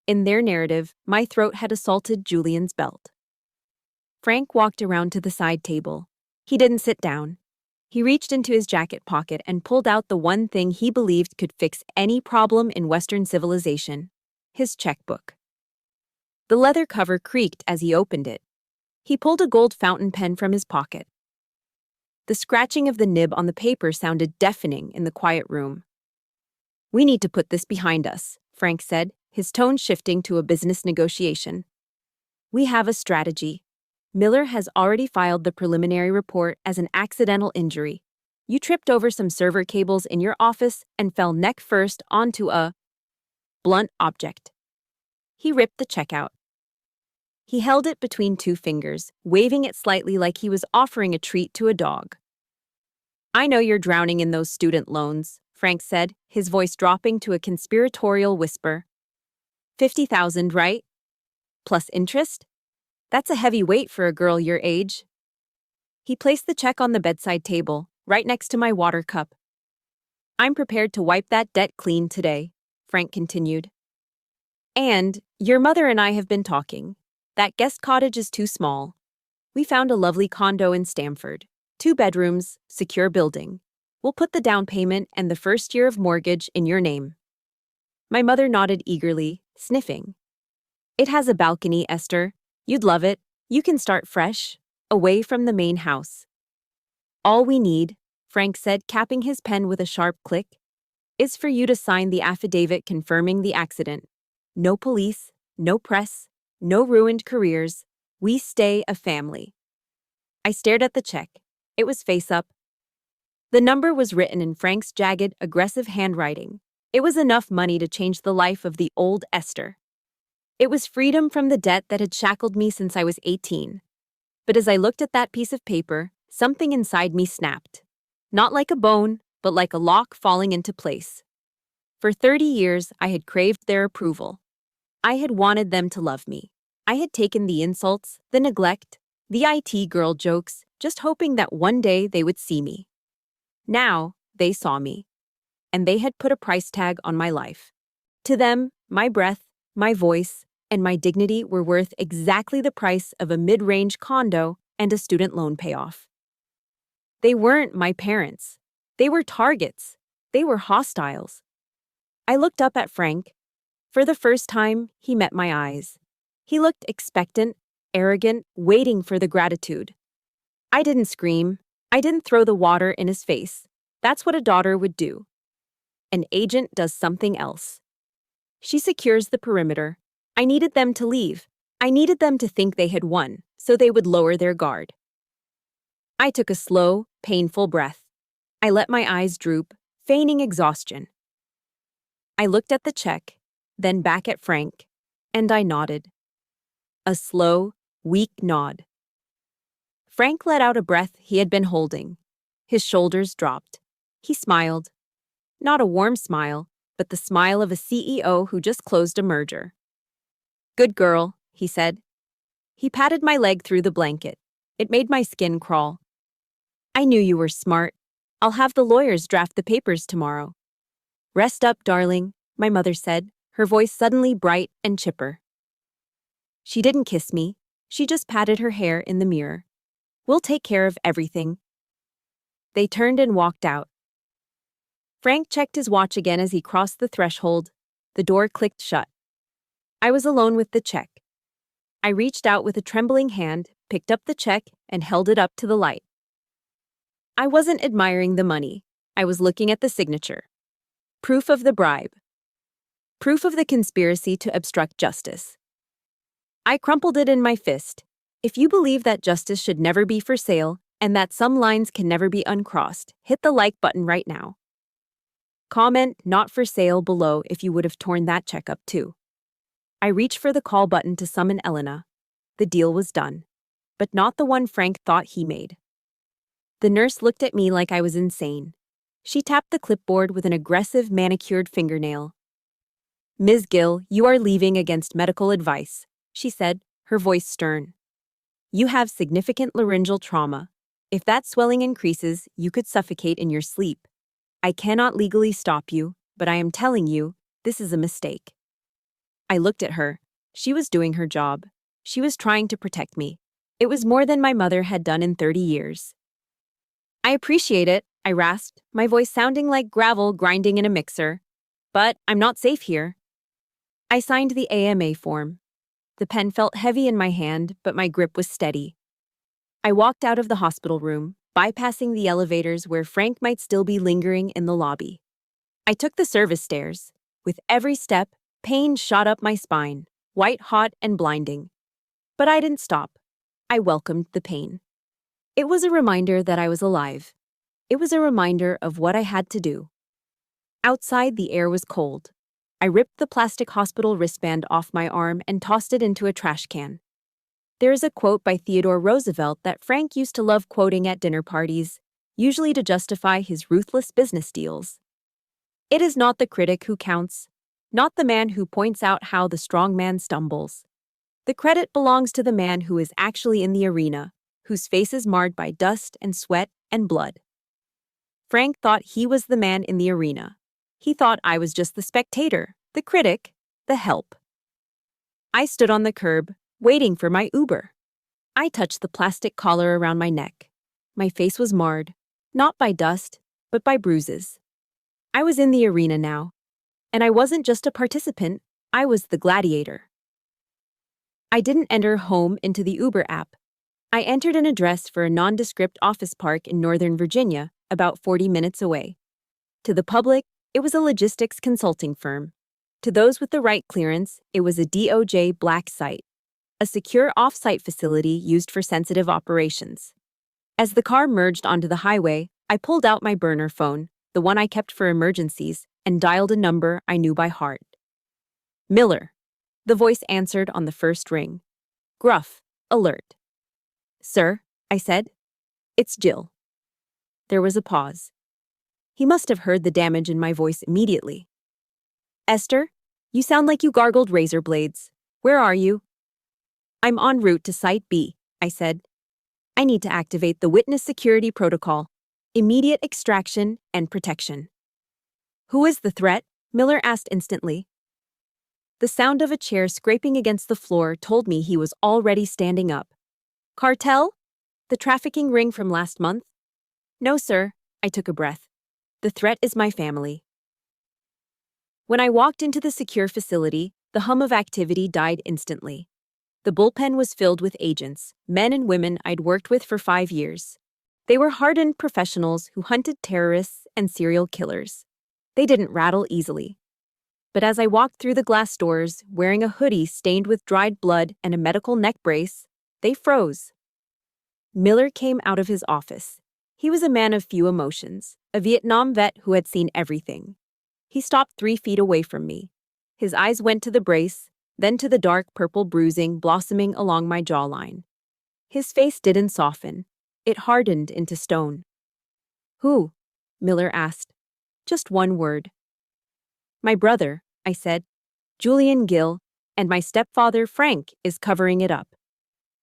In their narrative, my throat had assaulted Julian's belt. Frank walked around to the side table. He didn't sit down. He reached into his jacket pocket and pulled out the one thing he believed could fix any problem in Western civilization: his checkbook. The leather cover creaked as he opened it. He pulled a gold fountain pen from his pocket. The scratching of the nib on the paper sounded deafening in the quiet room. "We need to put this behind us," Frank said, his tone shifting to a business negotiation. "We have a strategy. Miller has already filed the preliminary report as an accidental injury. You tripped over some server cables in your office and fell neck first onto a blunt object." He ripped the check out. He held it between two fingers, waving it slightly like he was offering a treat to a dog. I know you're drowning in those student loans, Frank said, his voice dropping to a conspiratorial whisper. 50,000, right? Plus interest? That's a heavy weight for a girl your age. He placed the check on the bedside table, right next to my water cup. I'm prepared to wipe that debt clean today, Frank continued. And your mother and I have been talking. That guest cottage is too small. We found a lovely condo in Stamford. 2 bedrooms, secure building. We'll put the down payment and the first year of mortgage in your name. My mother nodded eagerly, sniffing. It has a balcony, Esther. You'd love it. You can start fresh, away from the main house. All we need, Frank said, capping his pen with a sharp click, is for you to sign the affidavit confirming the accident. No police, no press, no ruined careers. We stay a family. I stared at the check. It was face up. The number was written in Frank's jagged, aggressive handwriting. It was enough money to change the life of the old Esther. It was freedom from the debt that had shackled me since I was 18. But as I looked at that piece of paper, something inside me snapped. Not like a bone, but like a lock falling into place. For 30 years, I had craved their approval. I had wanted them to love me. I had taken the insults, the neglect, the IT girl jokes, just hoping that one day they would see me. Now, they saw me. And they had put a price tag on my life. To them, my breath, my voice, and my dignity were worth exactly the price of a mid-range condo and a student loan payoff. They weren't my parents. They were targets. They were hostiles. I looked up at Frank. For the first time, he met my eyes. He looked expectant, arrogant, waiting for the gratitude. I didn't scream. I didn't throw the water in his face. That's what a daughter would do. An agent does something else. She secures the perimeter. I needed them to leave. I needed them to think they had won, so they would lower their guard. I took a slow, painful breath. I let my eyes droop, feigning exhaustion. I looked at the check, then back at Frank, and I nodded. A slow, weak nod. Frank let out a breath he had been holding. His shoulders dropped. He smiled. Not a warm smile, but the smile of a CEO who just closed a merger. Good girl, he said. He patted my leg through the blanket. It made my skin crawl. I knew you were smart. I'll have the lawyers draft the papers tomorrow. Rest up, darling, my mother said, her voice suddenly bright and chipper. She didn't kiss me. She just patted her hair in the mirror. We'll take care of everything. They turned and walked out. Frank checked his watch again as he crossed the threshold. The door clicked shut. I was alone with the check. I reached out with a trembling hand, picked up the check, and held it up to the light. I wasn't admiring the money. I was looking at the signature. Proof of the bribe. Proof of the conspiracy to obstruct justice. I crumpled it in my fist. If you believe that justice should never be for sale and that some lines can never be uncrossed, hit the like button right now. Comment "not for sale" below if you would have torn that check up too. I reached for the call button to summon Elena. The deal was done. But not the one Frank thought he made. The nurse looked at me like I was insane. She tapped the clipboard with an aggressive manicured fingernail. Ms. Gill, you are leaving against medical advice, she said, her voice stern. You have significant laryngeal trauma. If that swelling increases, you could suffocate in your sleep. I cannot legally stop you, but I am telling you, this is a mistake. I looked at her. She was doing her job. She was trying to protect me. It was more than my mother had done in 30 years. I appreciate it, I rasped, my voice sounding like gravel grinding in a mixer. But I'm not safe here. I signed the AMA form. The pen felt heavy in my hand, but my grip was steady. I walked out of the hospital room, bypassing the elevators where Frank might still be lingering in the lobby. I took the service stairs. With every step, pain shot up my spine, white hot and blinding. But I didn't stop. I welcomed the pain. It was a reminder that I was alive. It was a reminder of what I had to do. Outside, the air was cold. I ripped the plastic hospital wristband off my arm and tossed it into a trash can. There is a quote by Theodore Roosevelt that Frank used to love quoting at dinner parties, usually to justify his ruthless business deals. It is not the critic who counts, not the man who points out how the strong man stumbles. The credit belongs to the man who is actually in the arena, whose face is marred by dust and sweat and blood. Frank thought he was the man in the arena. He thought I was just the spectator, the critic, the help. I stood on the curb, waiting for my Uber. I touched the plastic collar around my neck. My face was marred, not by dust, but by bruises. I was in the arena now, and I wasn't just a participant, I was the gladiator. I didn't enter home into the Uber app. I entered an address for a nondescript office park in Northern Virginia, about 40 minutes away. To the public, it was a logistics consulting firm. To those with the right clearance, it was a DOJ black site, a secure off-site facility used for sensitive operations. As the car merged onto the highway, I pulled out my burner phone, the one I kept for emergencies, and dialed a number I knew by heart. Miller. The voice answered on the first ring. Gruff, alert. Sir, I said. It's Jill. There was a pause. He must have heard the damage in my voice immediately. Esther, you sound like you gargled razor blades. Where are you? I'm en route to Site B, I said. I need to activate the witness security protocol, immediate extraction and protection. Who is the threat? Miller asked instantly. The sound of a chair scraping against the floor told me he was already standing up. Cartel? The trafficking ring from last month? No, sir, I took a breath. The threat is my family. When I walked into the secure facility, the hum of activity died instantly. The bullpen was filled with agents, men and women I'd worked with for 5 years. They were hardened professionals who hunted terrorists and serial killers. They didn't rattle easily. But as I walked through the glass doors, wearing a hoodie stained with dried blood and a medical neck brace, they froze. Miller came out of his office. He was a man of few emotions, a Vietnam vet who had seen everything. He stopped 3 feet away from me. His eyes went to the brace, then to the dark purple bruising blossoming along my jawline. His face didn't soften. It hardened into stone. Who? Miller asked. Just one word. My brother, I said. Julian Gill, and my stepfather, Frank, is covering it up.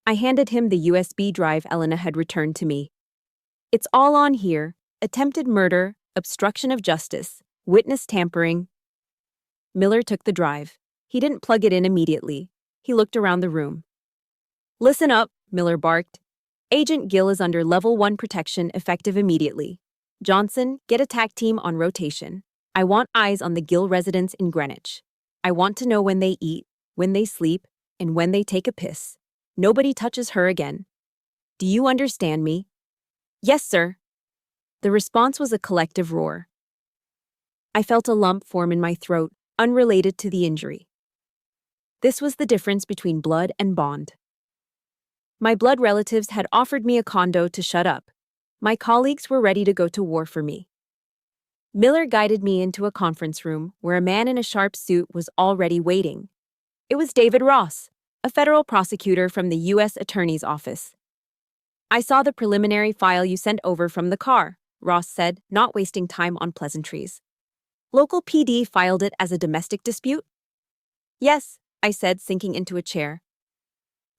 I handed him the USB drive Elena had returned to me. It's all on here: attempted murder, obstruction of justice, witness tampering. Miller took the drive. He didn't plug it in immediately. He looked around the room. Listen up, Miller barked. Agent Gill is under Level 1 protection effective immediately. Johnson, get a TAC team on rotation. I want eyes on the Gill residence in Greenwich. I want to know when they eat, when they sleep, and when they take a piss. Nobody touches her again. Do you understand me? Yes, sir. The response was a collective roar. I felt a lump form in my throat, unrelated to the injury. This was the difference between blood and bond. My blood relatives had offered me a condo to shut up. My colleagues were ready to go to war for me. Miller guided me into a conference room where a man in a sharp suit was already waiting. It was David Ross, a federal prosecutor from the U.S. Attorney's Office. I saw the preliminary file you sent over from the car, Ross said, not wasting time on pleasantries. Local PD filed it as a domestic dispute? Yes, I said, sinking into a chair.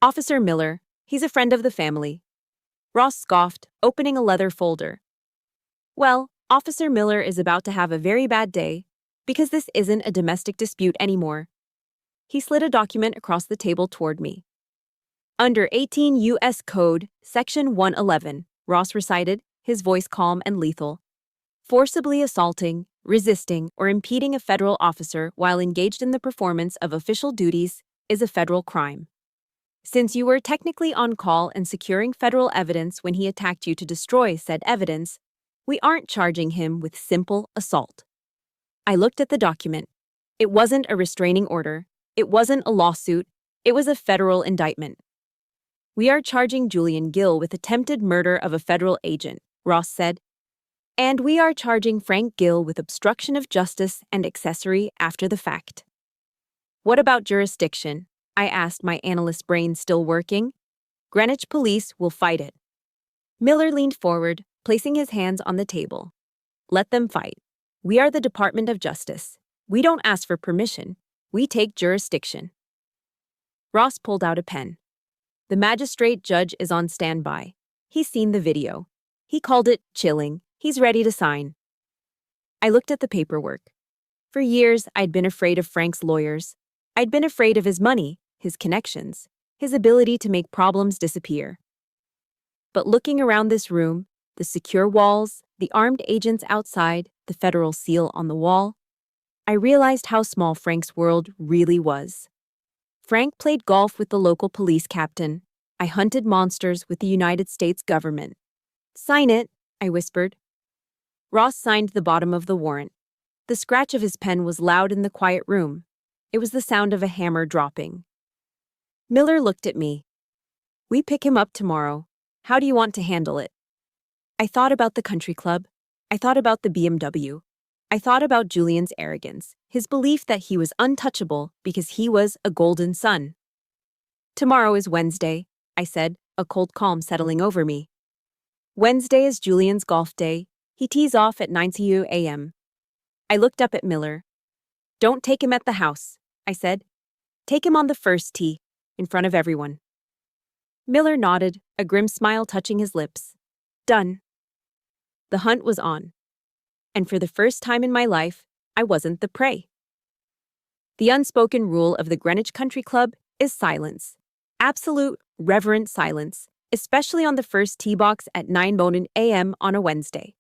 Officer Miller, he's a friend of the family. Ross scoffed, opening a leather folder. Well, Officer Miller is about to have a very bad day, because this isn't a domestic dispute anymore. He slid a document across the table toward me. Under 18 U.S. Code, Section 111, Ross recited, his voice calm and lethal. Forcibly assaulting, resisting, or impeding a federal officer while engaged in the performance of official duties is a federal crime. Since you were technically on call and securing federal evidence when he attacked you to destroy said evidence, we aren't charging him with simple assault. I looked at the document. It wasn't a restraining order. It wasn't a lawsuit. It was a federal indictment. We are charging Julian Gill with attempted murder of a federal agent, Ross said. And we are charging Frank Gill with obstruction of justice and accessory after the fact. What about jurisdiction? I asked, my analyst brain still working. Greenwich police will fight it. Miller leaned forward, placing his hands on the table. Let them fight. We are the Department of Justice. We don't ask for permission. We take jurisdiction. Ross pulled out a pen. The magistrate judge is on standby. He's seen the video. He called it chilling. He's ready to sign. I looked at the paperwork. For years, I'd been afraid of Frank's lawyers. I'd been afraid of his money, his connections, his ability to make problems disappear. But looking around this room, the secure walls, the armed agents outside, the federal seal on the wall, I realized how small Frank's world really was. Frank played golf with the local police captain. I hunted monsters with the United States government. Sign it, I whispered. Ross signed the bottom of the warrant. The scratch of his pen was loud in the quiet room. It was the sound of a hammer dropping. Miller looked at me. We pick him up tomorrow. How do you want to handle it? I thought about the country club. I thought about the BMW. I thought about Julian's arrogance, his belief that he was untouchable because he was a golden son. Tomorrow is Wednesday, I said, a cold calm settling over me. Wednesday is Julian's golf day. He tees off at 9 a.m. I looked up at Miller. Don't take him at the house, I said. Take him on the first tee, in front of everyone. Miller nodded, a grim smile touching his lips. Done. The hunt was on. And for the first time in my life, I wasn't the prey. The unspoken rule of the Greenwich Country Club is silence. Absolute, reverent silence, especially on the first tee box at 9 a.m. on a Wednesday.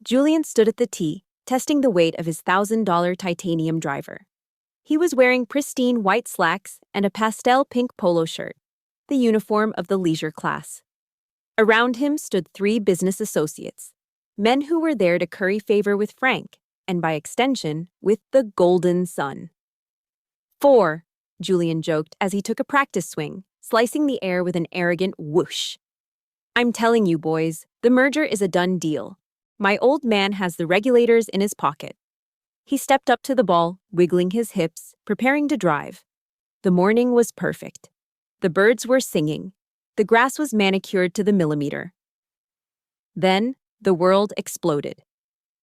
Julian stood at the tee, testing the weight of his $1,000 titanium driver. He was wearing pristine white slacks and a pastel pink polo shirt, the uniform of the leisure class. Around him stood 3 business associates, men who were there to curry favor with Frank, and by extension, with the golden son. 4, Julian joked as he took a practice swing, slicing the air with an arrogant whoosh. I'm telling you, boys, the merger is a done deal. My old man has the regulators in his pocket. He stepped up to the ball, wiggling his hips, preparing to drive. The morning was perfect. The birds were singing. The grass was manicured to the millimeter. Then, the world exploded.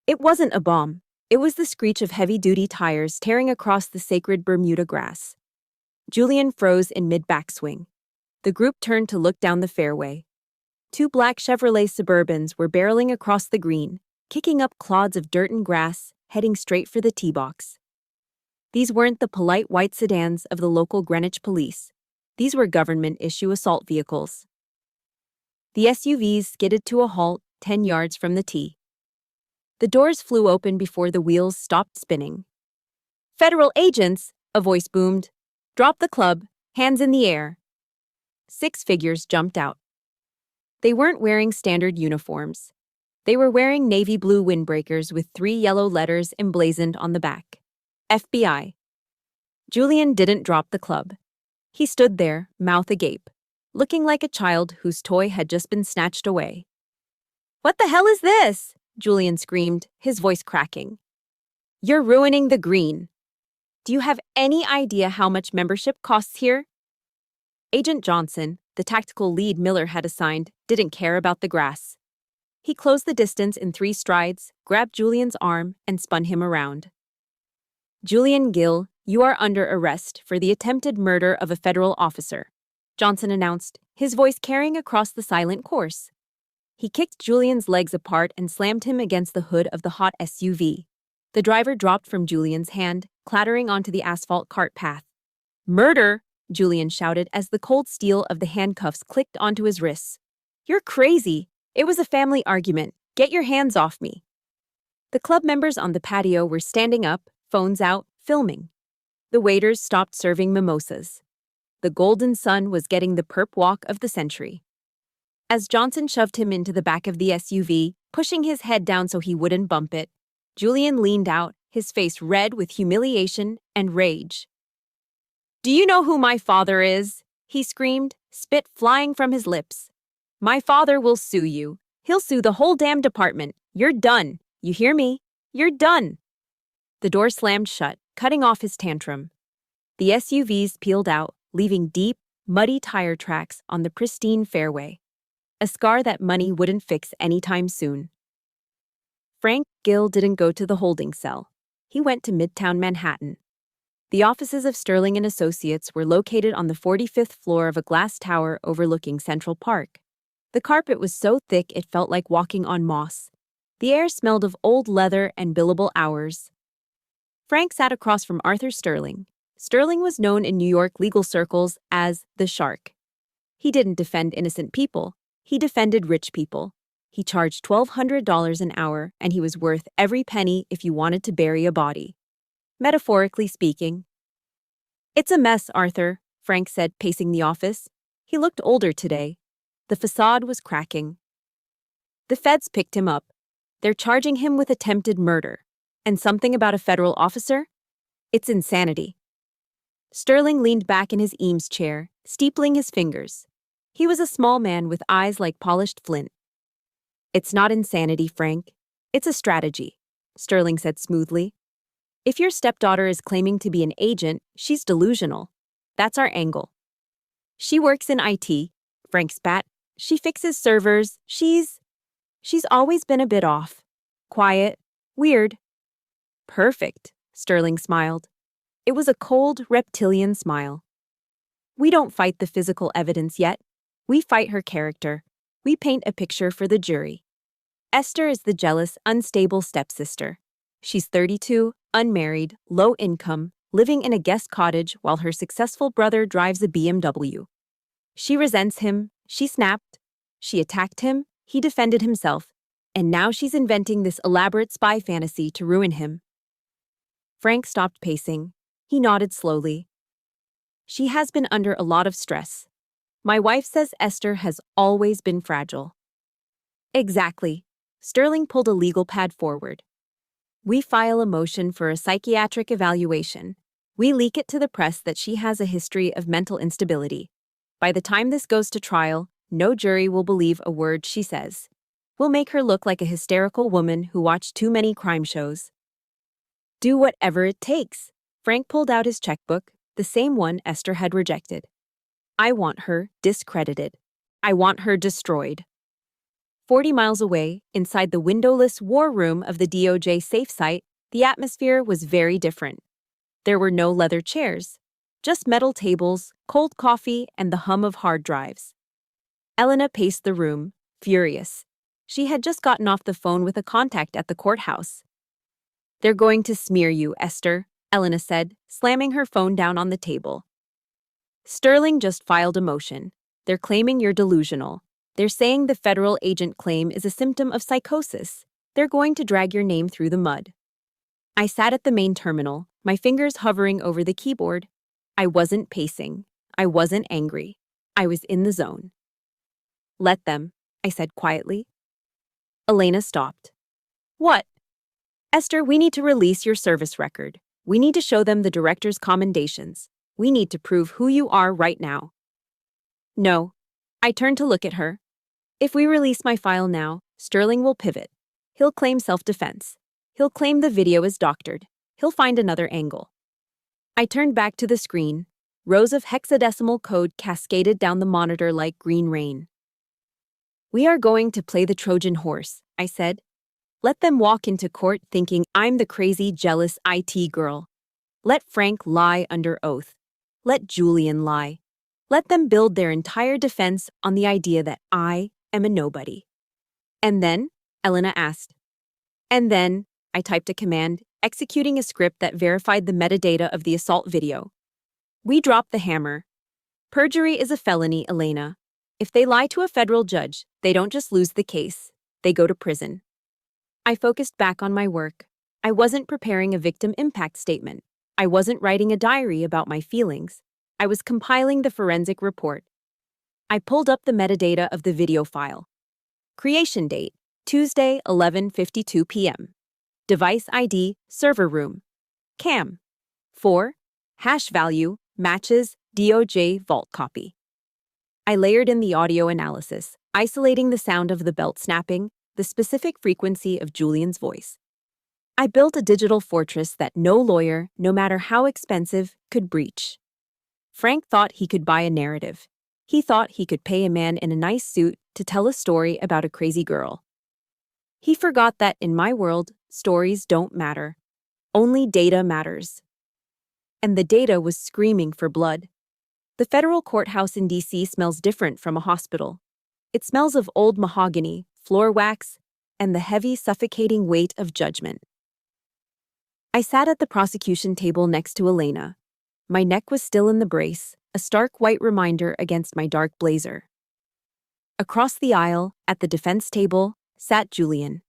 It wasn't a bomb. It was the screech of heavy-duty tires tearing across the sacred Bermuda grass. Julian froze in mid-backswing. The group turned to look down the fairway. 2 black Chevrolet Suburbans were barreling across the green, kicking up clods of dirt and grass, heading straight for the tee box. These weren't the polite white sedans of the local Greenwich police. These were government-issue assault vehicles. The SUVs skidded to a halt 10 yards from the tee. The doors flew open before the wheels stopped spinning. Federal agents, a voice boomed. Drop the club, hands in the air. 6 figures jumped out. They weren't wearing standard uniforms. They were wearing navy blue windbreakers with 3 yellow letters emblazoned on the back. FBI. Julian didn't drop the club. He stood there, mouth agape, looking like a child whose toy had just been snatched away. What the hell is this? Julian screamed, his voice cracking. You're ruining the green. Do you have any idea how much membership costs here? Agent Johnson, the tactical lead Miller had assigned, didn't care about the grass. He closed the distance in 3 strides, grabbed Julian's arm, and spun him around. Julian Gill, you are under arrest for the attempted murder of a federal officer, Johnson announced, his voice carrying across the silent course. He kicked Julian's legs apart and slammed him against the hood of the hot SUV. The driver dropped from Julian's hand, clattering onto the asphalt cart path. Murder! Julian shouted as the cold steel of the handcuffs clicked onto his wrists. You're crazy! It was a family argument. Get your hands off me. The club members on the patio were standing up, phones out, filming. The waiters stopped serving mimosas. The golden son was getting the perp walk of the century. As Johnson shoved him into the back of the SUV, pushing his head down so he wouldn't bump it, Julian leaned out, his face red with humiliation and rage. Do you know who my father is? He screamed, spit flying from his lips. My father will sue you. He'll sue the whole damn department. You're done. You hear me? You're done. The door slammed shut, cutting off his tantrum. The SUVs peeled out, leaving deep, muddy tire tracks on the pristine fairway. A scar that money wouldn't fix anytime soon. Frank Gill didn't go to the holding cell. He went to Midtown Manhattan. The offices of Sterling and Associates were located on the 45th floor of a glass tower overlooking Central Park. The carpet was so thick it felt like walking on moss. The air smelled of old leather and billable hours. Frank sat across from Arthur Sterling. Sterling was known in New York legal circles as the Shark. He didn't defend innocent people. He defended rich people. He charged $1,200 an hour, and he was worth every penny if you wanted to bury a body. Metaphorically speaking. It's a mess, Arthur, Frank said, pacing the office. He looked older today. The facade was cracking. The feds picked him up. They're charging him with attempted murder. And something about a federal officer? It's insanity. Sterling leaned back in his Eames chair, steepling his fingers. He was a small man with eyes like polished flint. It's not insanity, Frank. It's a strategy, Sterling said smoothly. If your stepdaughter is claiming to be an agent, she's delusional. That's our angle. She works in IT, Frank spat. She fixes servers. She's always been a bit off. Quiet. Weird. Perfect, Sterling smiled. It was a cold, reptilian smile. We don't fight the physical evidence yet. We fight her character. We paint a picture for the jury. Esther is the jealous, unstable stepsister. She's 32, unmarried, low income, living in a guest cottage while her successful brother drives a BMW. She resents him, she snapped, she attacked him, he defended himself, and now she's inventing this elaborate spy fantasy to ruin him. Frank stopped pacing. He nodded slowly. She has been under a lot of stress. My wife says Esther has always been fragile. Exactly. Sterling pulled a legal pad forward. We file a motion for a psychiatric evaluation. We leak it to the press that she has a history of mental instability. By the time this goes to trial, no jury will believe a word she says. We'll make her look like a hysterical woman who watched too many crime shows. Do whatever it takes. Frank pulled out his checkbook, the same one Esther had rejected. I want her discredited. I want her destroyed. 40 miles away, inside the windowless war room of the DOJ safe site, the atmosphere was very different. There were no leather chairs, just metal tables, cold coffee, and the hum of hard drives. Elena paced the room, furious. She had just gotten off the phone with a contact at the courthouse. They're going to smear you, Esther, Elena said, slamming her phone down on the table. Sterling just filed a motion. They're claiming you're delusional. They're saying the federal agent claim is a symptom of psychosis. They're going to drag your name through the mud. I sat at the main terminal, my fingers hovering over the keyboard. I wasn't pacing. I wasn't angry. I was in the zone. Let them, I said quietly. Elena stopped. What? Esther, we need to release your service record. We need to show them the director's commendations. We need to prove who you are right now. No. I turned to look at her. If we release my file now, Sterling will pivot. He'll claim self-defense. He'll claim the video is doctored. He'll find another angle. I turned back to the screen. Rows of hexadecimal code cascaded down the monitor like green rain. We are going to play the Trojan horse, I said. Let them walk into court thinking I'm the crazy, jealous IT girl. Let Frank lie under oath. Let Julian lie. Let them build their entire defense on the idea that I am a nobody. And then, Elena asked. And then, I typed a command, executing a script that verified the metadata of the assault video. We dropped the hammer. Perjury is a felony, Elena. If they lie to a federal judge, they don't just lose the case. They go to prison. I focused back on my work. I wasn't preparing a victim impact statement. I wasn't writing a diary about my feelings. I was compiling the forensic report. I pulled up the metadata of the video file. Creation date, Tuesday, 11:52 p.m. Device ID, server room. CAM. 4. Hash value, matches, DOJ vault copy. I layered in the audio analysis. isolating the sound of the belt snapping, the specific frequency of Julian's voice. I built a digital fortress that no lawyer, no matter how expensive, could breach. Frank thought he could buy a narrative. He thought he could pay a man in a nice suit to tell a story about a crazy girl. He forgot that in my world, stories don't matter. Only data matters. And the data was screaming for blood. The federal courthouse in D.C. smells different from a hospital. It smells of old mahogany, floor wax, and the heavy, suffocating weight of judgment. I sat at the prosecution table next to Elena. My neck was still in the brace, a stark white reminder against my dark blazer. Across the aisle, at the defense table, sat Julian.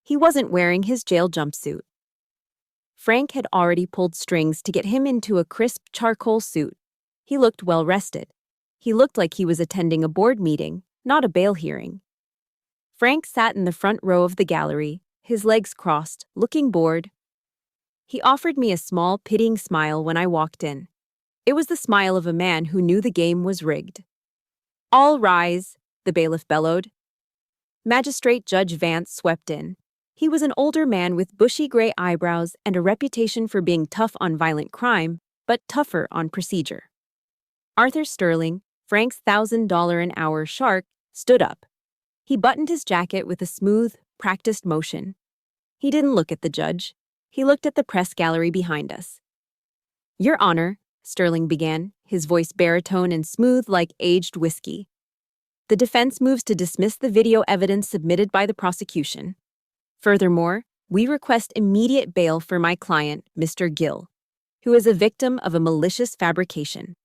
He wasn't wearing his jail jumpsuit. Frank had already pulled strings to get him into a crisp charcoal suit. He looked well-rested. He looked like he was attending a board meeting, not a bail hearing. Frank sat in the front row of the gallery, his legs crossed, looking bored. He offered me a small, pitying smile when I walked in. It was the smile of a man who knew the game was rigged. "All rise," the bailiff bellowed. Magistrate Judge Vance swept in. He was an older man with bushy gray eyebrows and a reputation for being tough on violent crime, but tougher on procedure. Arthur Sterling, Frank's $1,000-an-hour shark, stood up. He buttoned his jacket with a smooth, practiced motion. He didn't look at the judge. He looked at the press gallery behind us. "Your Honor," Sterling began, his voice baritone and smooth like aged whiskey. "The defense moves to dismiss the video evidence submitted by the prosecution. Furthermore, we request immediate bail for my client, Mr. Gill, who is a victim of a malicious fabrication."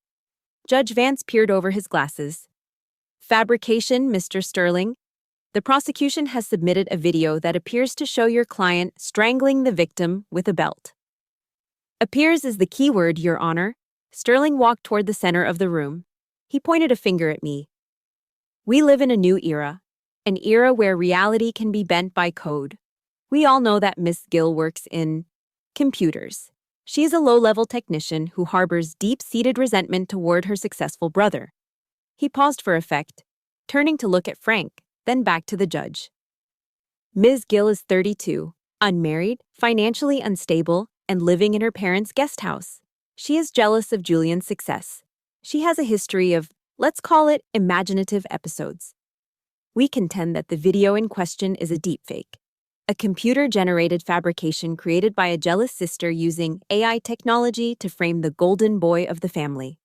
Judge Vance peered over his glasses. "Fabrication, Mr. Sterling? The prosecution has submitted a video that appears to show your client strangling the victim with a belt." "Appears is the key word, Your Honor." Sterling walked toward the center of the room. He pointed a finger at me. "We live in a new era, an era where reality can be bent by code. We all know that Miss Gill works in computers. She is a low-level technician who harbors deep-seated resentment toward her successful brother." He paused for effect, turning to look at Frank, then back to the judge. "Ms. Gill is 32, unmarried, financially unstable, and living in her parents' guest house. She is jealous of Julian's success. She has a history of, let's call it, imaginative episodes. We contend that the video in question is a deepfake, a computer-generated fabrication created by a jealous sister using AI technology to frame the golden boy of the family."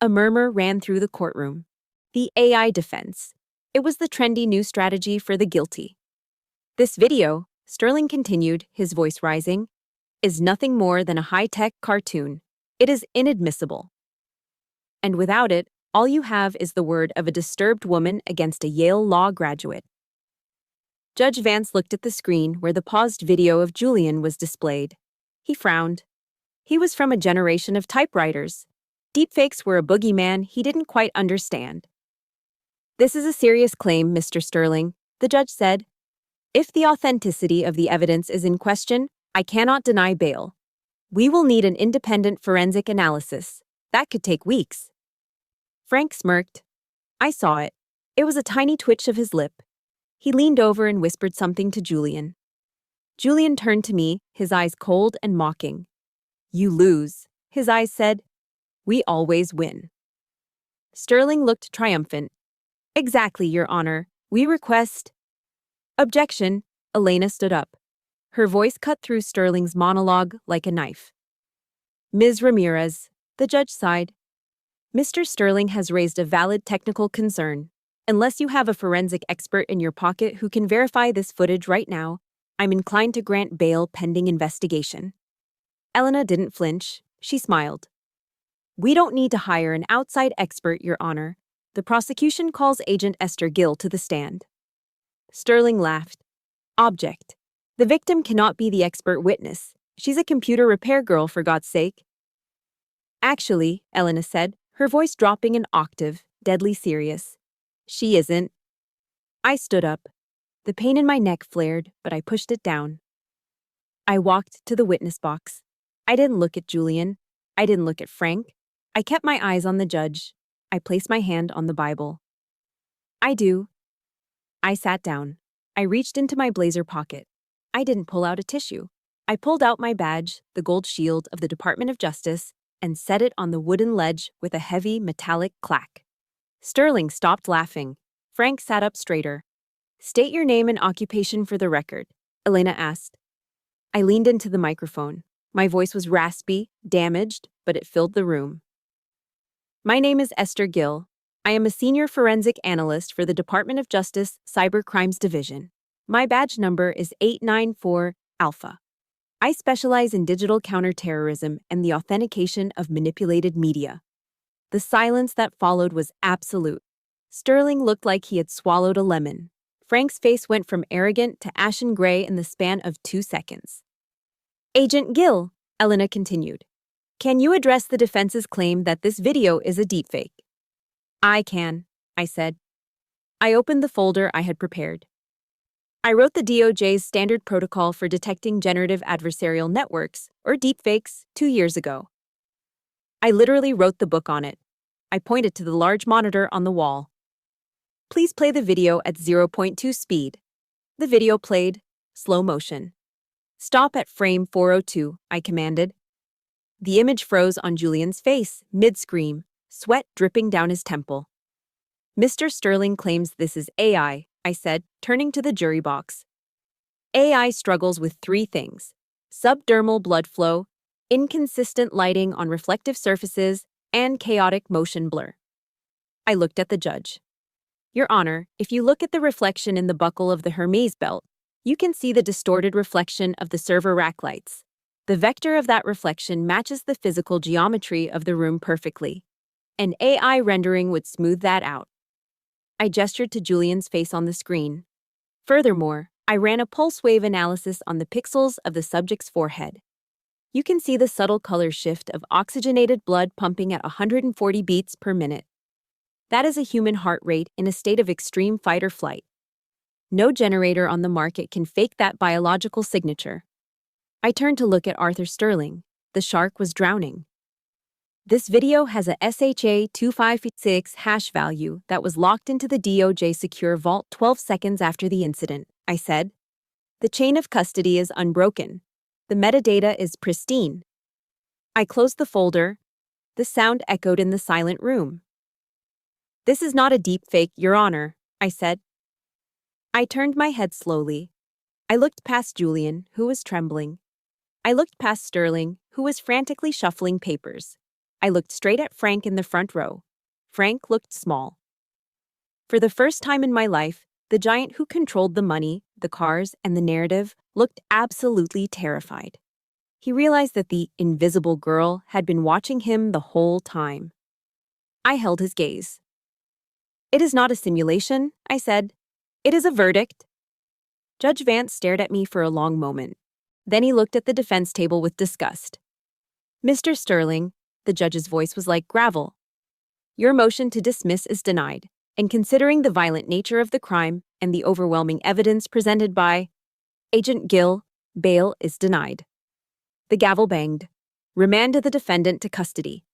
A murmur ran through the courtroom. The AI defense. It was the trendy new strategy for the guilty. "This video," Sterling continued, his voice rising, "is nothing more than a high-tech cartoon. It is inadmissible. And without it, all you have is the word of a disturbed woman against a Yale law graduate." Judge Vance looked at the screen where the paused video of Julian was displayed. He frowned. He was from a generation of typewriters. Deepfakes were a boogeyman he didn't quite understand. "This is a serious claim, Mr. Sterling," the judge said. "If the authenticity of the evidence is in question, I cannot deny bail. We will need an independent forensic analysis. That could take weeks." Frank smirked. I saw it. It was a tiny twitch of his lip. He leaned over and whispered something to Julian. Julian turned to me, his eyes cold and mocking. "You lose," his eyes said. "We always win." Sterling looked triumphant. "Exactly, Your Honor. We request—" "Objection." Elena stood up. Her voice cut through Sterling's monologue like a knife. "Ms. Ramirez," the judge sighed. "Mr. Sterling has raised a valid technical concern. Unless you have a forensic expert in your pocket who can verify this footage right now, I'm inclined to grant bail pending investigation." Elena didn't flinch. She smiled. "We don't need to hire an outside expert, Your Honor. The prosecution calls Agent Esther Gill to the stand." Sterling laughed. "Object. The victim cannot be the expert witness. She's a computer repair girl, for God's sake." "Actually," Elena said, her voice dropping an octave, deadly serious, "she isn't." I stood up. The pain in my neck flared, but I pushed it down. I walked to the witness box. I didn't look at Julian. I didn't look at Frank. I kept my eyes on the judge. I placed my hand on the Bible. I do. I sat down. I reached into my blazer pocket. I didn't pull out a tissue. I pulled out my badge, the gold shield of the Department of Justice, and set it on the wooden ledge with a heavy metallic clack. Sterling stopped laughing. Frank sat up straighter. State your name and occupation for the record, Elena asked. I leaned into the microphone. My voice was raspy, damaged, but it filled the room. My name is Esther Gill. I am a senior forensic analyst for the Department of Justice Cyber Crimes Division. My badge number is 894 Alpha. I specialize in digital counterterrorism and the authentication of manipulated media. The silence that followed was absolute. Sterling looked like he had swallowed a lemon. Frank's face went from arrogant to ashen gray in the span of 2 seconds. Agent Gill, Elena continued, can you address the defense's claim that this video is a deepfake? I can, I said. I opened the folder I had prepared. I wrote the DOJ's standard protocol for detecting generative adversarial networks, or deepfakes, 2 years ago. I literally wrote the book on it. I pointed to the large monitor on the wall. Please play the video at 0.2 speed. The video played, slow motion. Stop at frame 402, I commanded. The image froze on Julian's face, mid-scream, sweat dripping down his temple. Mr. Sterling claims this is AI, I said, turning to the jury box. AI struggles with 3 things: subdermal blood flow, inconsistent lighting on reflective surfaces, and chaotic motion blur. I looked at the judge. Your Honor, if you look at the reflection in the buckle of the Hermes belt, you can see the distorted reflection of the server rack lights. The vector of that reflection matches the physical geometry of the room perfectly. An AI rendering would smooth that out. I gestured to Julian's face on the screen. Furthermore, I ran a pulse wave analysis on the pixels of the subject's forehead. You can see the subtle color shift of oxygenated blood pumping at 140 beats per minute. That is a human heart rate in a state of extreme fight or flight. No generator on the market can fake that biological signature. I turned to look at Arthur Sterling. The shark was drowning. This video has a SHA-256 hash value that was locked into the DOJ secure vault 12 seconds after the incident, I said. The chain of custody is unbroken. The metadata is pristine. I closed the folder. The sound echoed in the silent room. This is not a deepfake, Your Honor, I said. I turned my head slowly. I looked past Julian, who was trembling. I looked past Sterling, who was frantically shuffling papers. I looked straight at Frank in the front row. Frank looked small. For the first time in my life, the giant who controlled the money, the cars, and the narrative looked absolutely terrified. He realized that the invisible girl had been watching him the whole time. I held his gaze. It is not a simulation, I said. It is a verdict. Judge Vance stared at me for a long moment. Then he looked at the defense table with disgust. Mr. Sterling, the judge's voice was like gravel. Your motion to dismiss is denied, and considering the violent nature of the crime and the overwhelming evidence presented by Agent Gill, bail is denied. The gavel banged. Remanded the defendant to custody.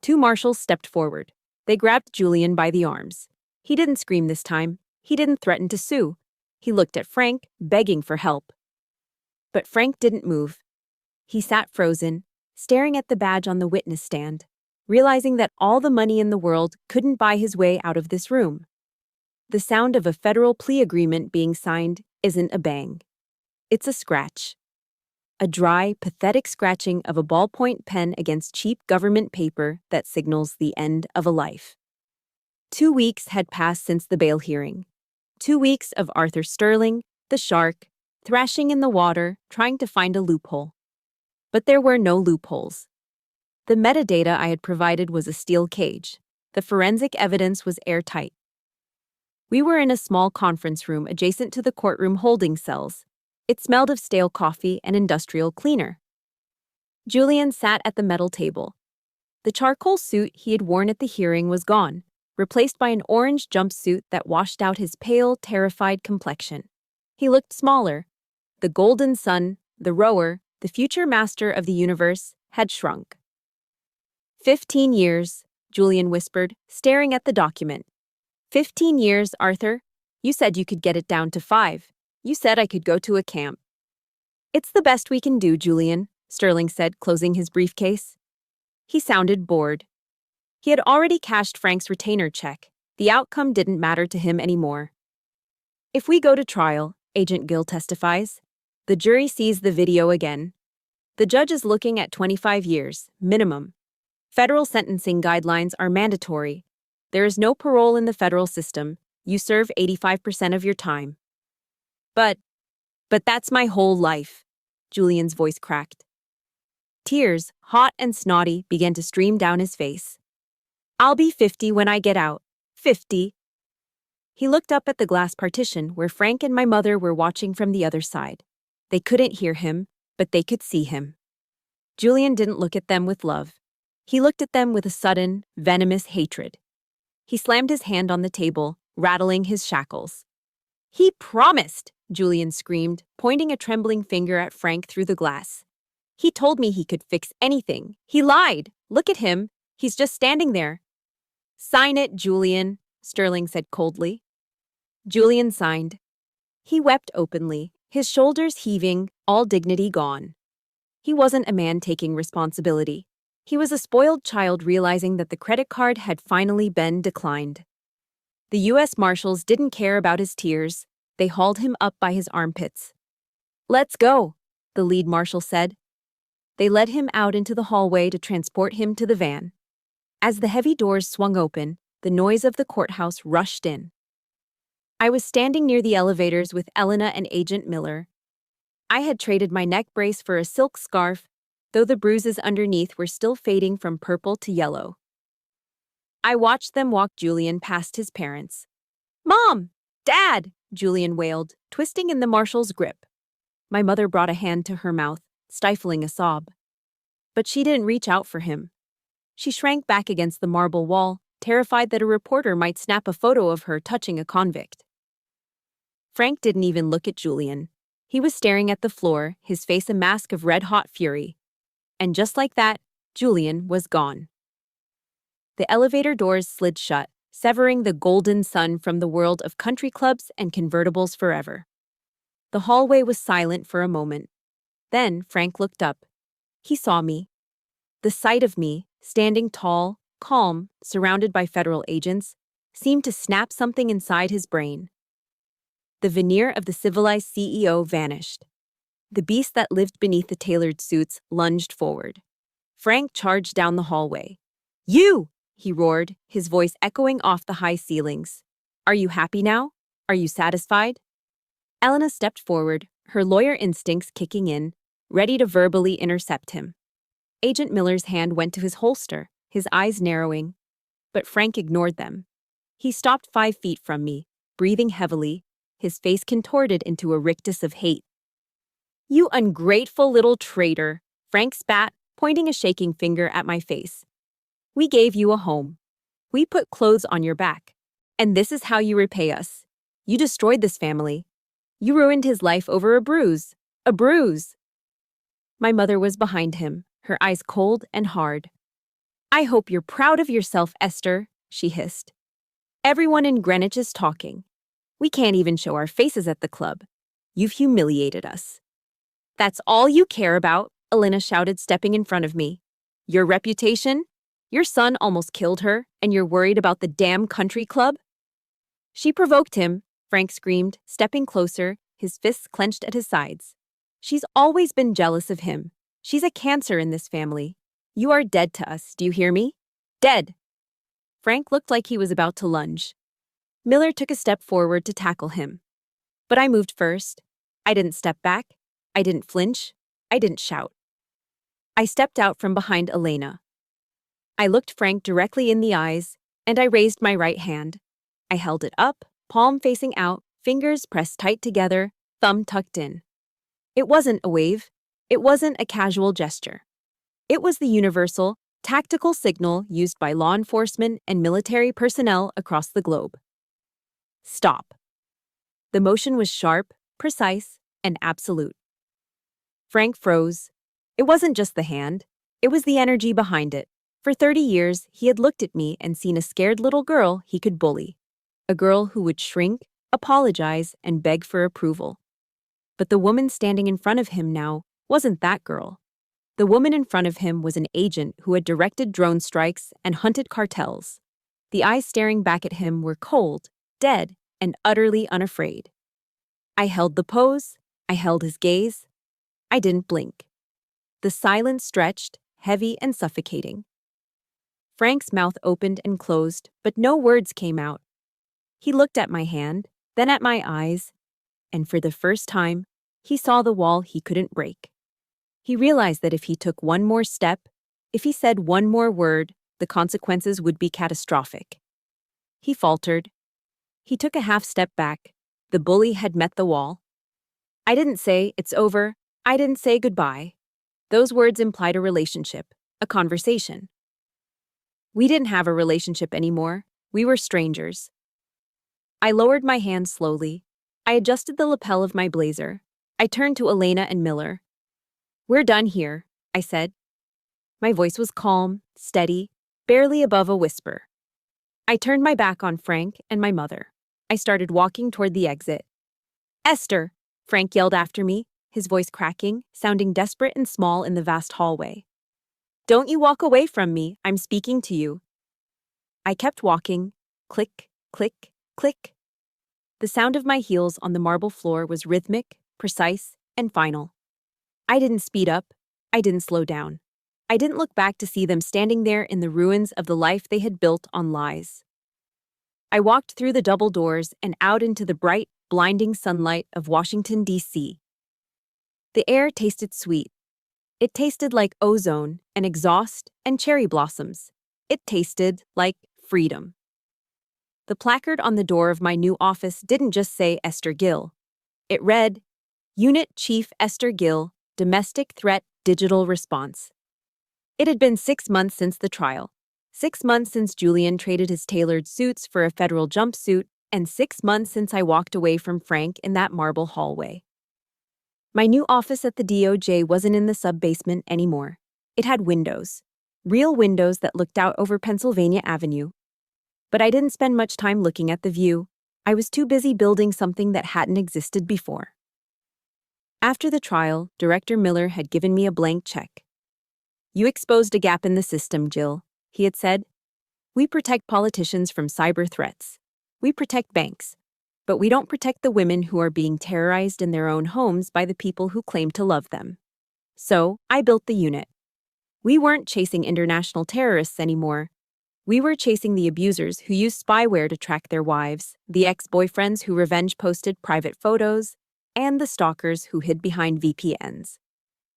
2 marshals stepped forward. They grabbed Julian by the arms. He didn't scream this time. He didn't threaten to sue. He looked at Frank, begging for help. But Frank didn't move. He sat frozen, staring at the badge on the witness stand, realizing that all the money in the world couldn't buy his way out of this room. The sound of a federal plea agreement being signed isn't a bang. It's a scratch. A dry, pathetic scratching of a ballpoint pen against cheap government paper that signals the end of a life. 2 weeks had passed since the bail hearing. 2 weeks of Arthur Sterling, the shark, thrashing in the water, trying to find a loophole. But there were no loopholes. The metadata I had provided was a steel cage. The forensic evidence was airtight. We were in a small conference room adjacent to the courtroom holding cells. It smelled of stale coffee and industrial cleaner. Julian sat at the metal table. The charcoal suit he had worn at the hearing was gone, replaced by an orange jumpsuit that washed out his pale, terrified complexion. He looked smaller. The golden sun, the rower, the future master of the universe, had shrunk. 15 years, Julian whispered, staring at the document. 15 years, Arthur. You said you could get it down to 5. You said I could go to a camp. It's the best we can do, Julian, Sterling said, closing his briefcase. He sounded bored. He had already cashed Frank's retainer check. The outcome didn't matter to him anymore. If we go to trial, Agent Gill testifies, the jury sees the video again. The judge is looking at 25 years, minimum. Federal sentencing guidelines are mandatory. There is no parole in the federal system. You serve 85% of your time. But that's my whole life, Julian's voice cracked. Tears, hot and snotty, began to stream down his face. I'll be 50 when I get out. 50. He looked up at the glass partition where Frank and my mother were watching from the other side. They couldn't hear him, but they could see him. Julian didn't look at them with love. He looked at them with a sudden, venomous hatred. He slammed his hand on the table, rattling his shackles. He promised, Julian screamed, pointing a trembling finger at Frank through the glass. He told me he could fix anything. He lied. Look at him. He's just standing there. Sign it, Julian, Sterling said coldly. Julian signed. He wept openly, his shoulders heaving, all dignity gone. He wasn't a man taking responsibility. He was a spoiled child realizing that the credit card had finally been declined. The U.S. Marshals didn't care about his tears. They hauled him up by his armpits. Let's go, the lead marshal said. They led him out into the hallway to transport him to the van. As the heavy doors swung open, the noise of the courthouse rushed in. I was standing near the elevators with Elena and Agent Miller. I had traded my neck brace for a silk scarf, though the bruises underneath were still fading from purple to yellow. I watched them walk Julian past his parents. Mom! Dad! Julian wailed, twisting in the marshal's grip. My mother brought a hand to her mouth, stifling a sob. But she didn't reach out for him. She shrank back against the marble wall, terrified that a reporter might snap a photo of her touching a convict. Frank didn't even look at Julian. He was staring at the floor, his face a mask of red-hot fury. And just like that, Julian was gone. The elevator doors slid shut, severing the golden sun from the world of country clubs and convertibles forever. The hallway was silent for a moment. Then Frank looked up. He saw me. The sight of me, standing tall, calm, surrounded by federal agents, seemed to snap something inside his brain. The veneer of the civilized CEO vanished. The beast that lived beneath the tailored suits lunged forward. Frank charged down the hallway. You! He roared, his voice echoing off the high ceilings. Are you happy now? Are you satisfied? Elena stepped forward, her lawyer instincts kicking in, ready to verbally intercept him. Agent Miller's hand went to his holster, his eyes narrowing. But Frank ignored them. He stopped 5 feet from me, breathing heavily, his face contorted into a rictus of hate. You ungrateful little traitor, Frank spat, pointing a shaking finger at my face. We gave you a home. We put clothes on your back. And this is how you repay us. You destroyed this family. You ruined his life over a bruise. A bruise. My mother was behind him, her eyes cold and hard. I hope you're proud of yourself, Esther, she hissed. Everyone in Greenwich is talking. We can't even show our faces at the club. You've humiliated us. That's all you care about, Elena shouted, stepping in front of me. Your reputation? Your son almost killed her, and you're worried about the damn country club? She provoked him, Frank screamed, stepping closer, his fists clenched at his sides. She's always been jealous of him. She's a cancer in this family. You are dead to us, do you hear me? Dead! Frank looked like he was about to lunge. Miller took a step forward to tackle him. But I moved first. I didn't step back. I didn't flinch. I didn't shout. I stepped out from behind Elena. I looked Frank directly in the eyes, and I raised my right hand. I held it up, palm facing out, fingers pressed tight together, thumb tucked in. It wasn't a wave. It wasn't a casual gesture. It was the universal, tactical signal used by law enforcement and military personnel across the globe. Stop. The motion was sharp, precise, and absolute. Frank froze. It wasn't just the hand. It was the energy behind it. For 30 years, he had looked at me and seen a scared little girl he could bully. a girl who would shrink, apologize, and beg for approval. But the woman standing in front of him now wasn't that girl. The woman in front of him was an agent who had directed drone strikes and hunted cartels. The eyes staring back at him were cold, dead, and utterly unafraid. I held the pose, I held his gaze. I didn't blink. The silence stretched, heavy and suffocating. Frank's mouth opened and closed, but no words came out. He looked at my hand, then at my eyes, and for the first time, he saw the wall he couldn't break. He realized that if he took one more step, if he said one more word, the consequences would be catastrophic. He faltered. He took a half step back. The bully had met the wall. I didn't say, "It's over." I didn't say goodbye. Those words implied a relationship, a conversation. We didn't have a relationship anymore. We were strangers. I lowered my hand slowly. I adjusted the lapel of my blazer. I turned to Elena and Miller. "We're done here," I said. My voice was calm, steady, barely above a whisper. I turned my back on Frank and my mother. I started walking toward the exit. "Esther!" Frank yelled after me, his voice cracking, sounding desperate and small in the vast hallway. "Don't you walk away from me, I'm speaking to you." I kept walking. Click, click, click. The sound of my heels on the marble floor was rhythmic, precise, and final. I didn't speed up. I didn't slow down. I didn't look back to see them standing there in the ruins of the life they had built on lies. I walked through the double doors and out into the bright, blinding sunlight of Washington, D.C. The air tasted sweet. It tasted like ozone and exhaust and cherry blossoms. It tasted like freedom. The placard on the door of my new office didn't just say Esther Gill. It read, "Unit Chief Esther Gill, Domestic Threat Digital Response." It had been 6 months since the trial, 6 months since Julian traded his tailored suits for a federal jumpsuit, and 6 months since I walked away from Frank in that marble hallway. My new office at the DOJ wasn't in the sub-basement anymore. It had windows. Real windows that looked out over Pennsylvania Avenue. But I didn't spend much time looking at the view. I was too busy building something that hadn't existed before. After the trial, Director Miller had given me a blank check. "You exposed a gap in the system, Jill," he had said. "We protect politicians from cyber threats. We protect banks. But we don't protect the women who are being terrorized in their own homes by the people who claim to love them." So, I built the unit. We weren't chasing international terrorists anymore. We were chasing the abusers who used spyware to track their wives, the ex-boyfriends who revenge-posted private photos, and the stalkers who hid behind VPNs.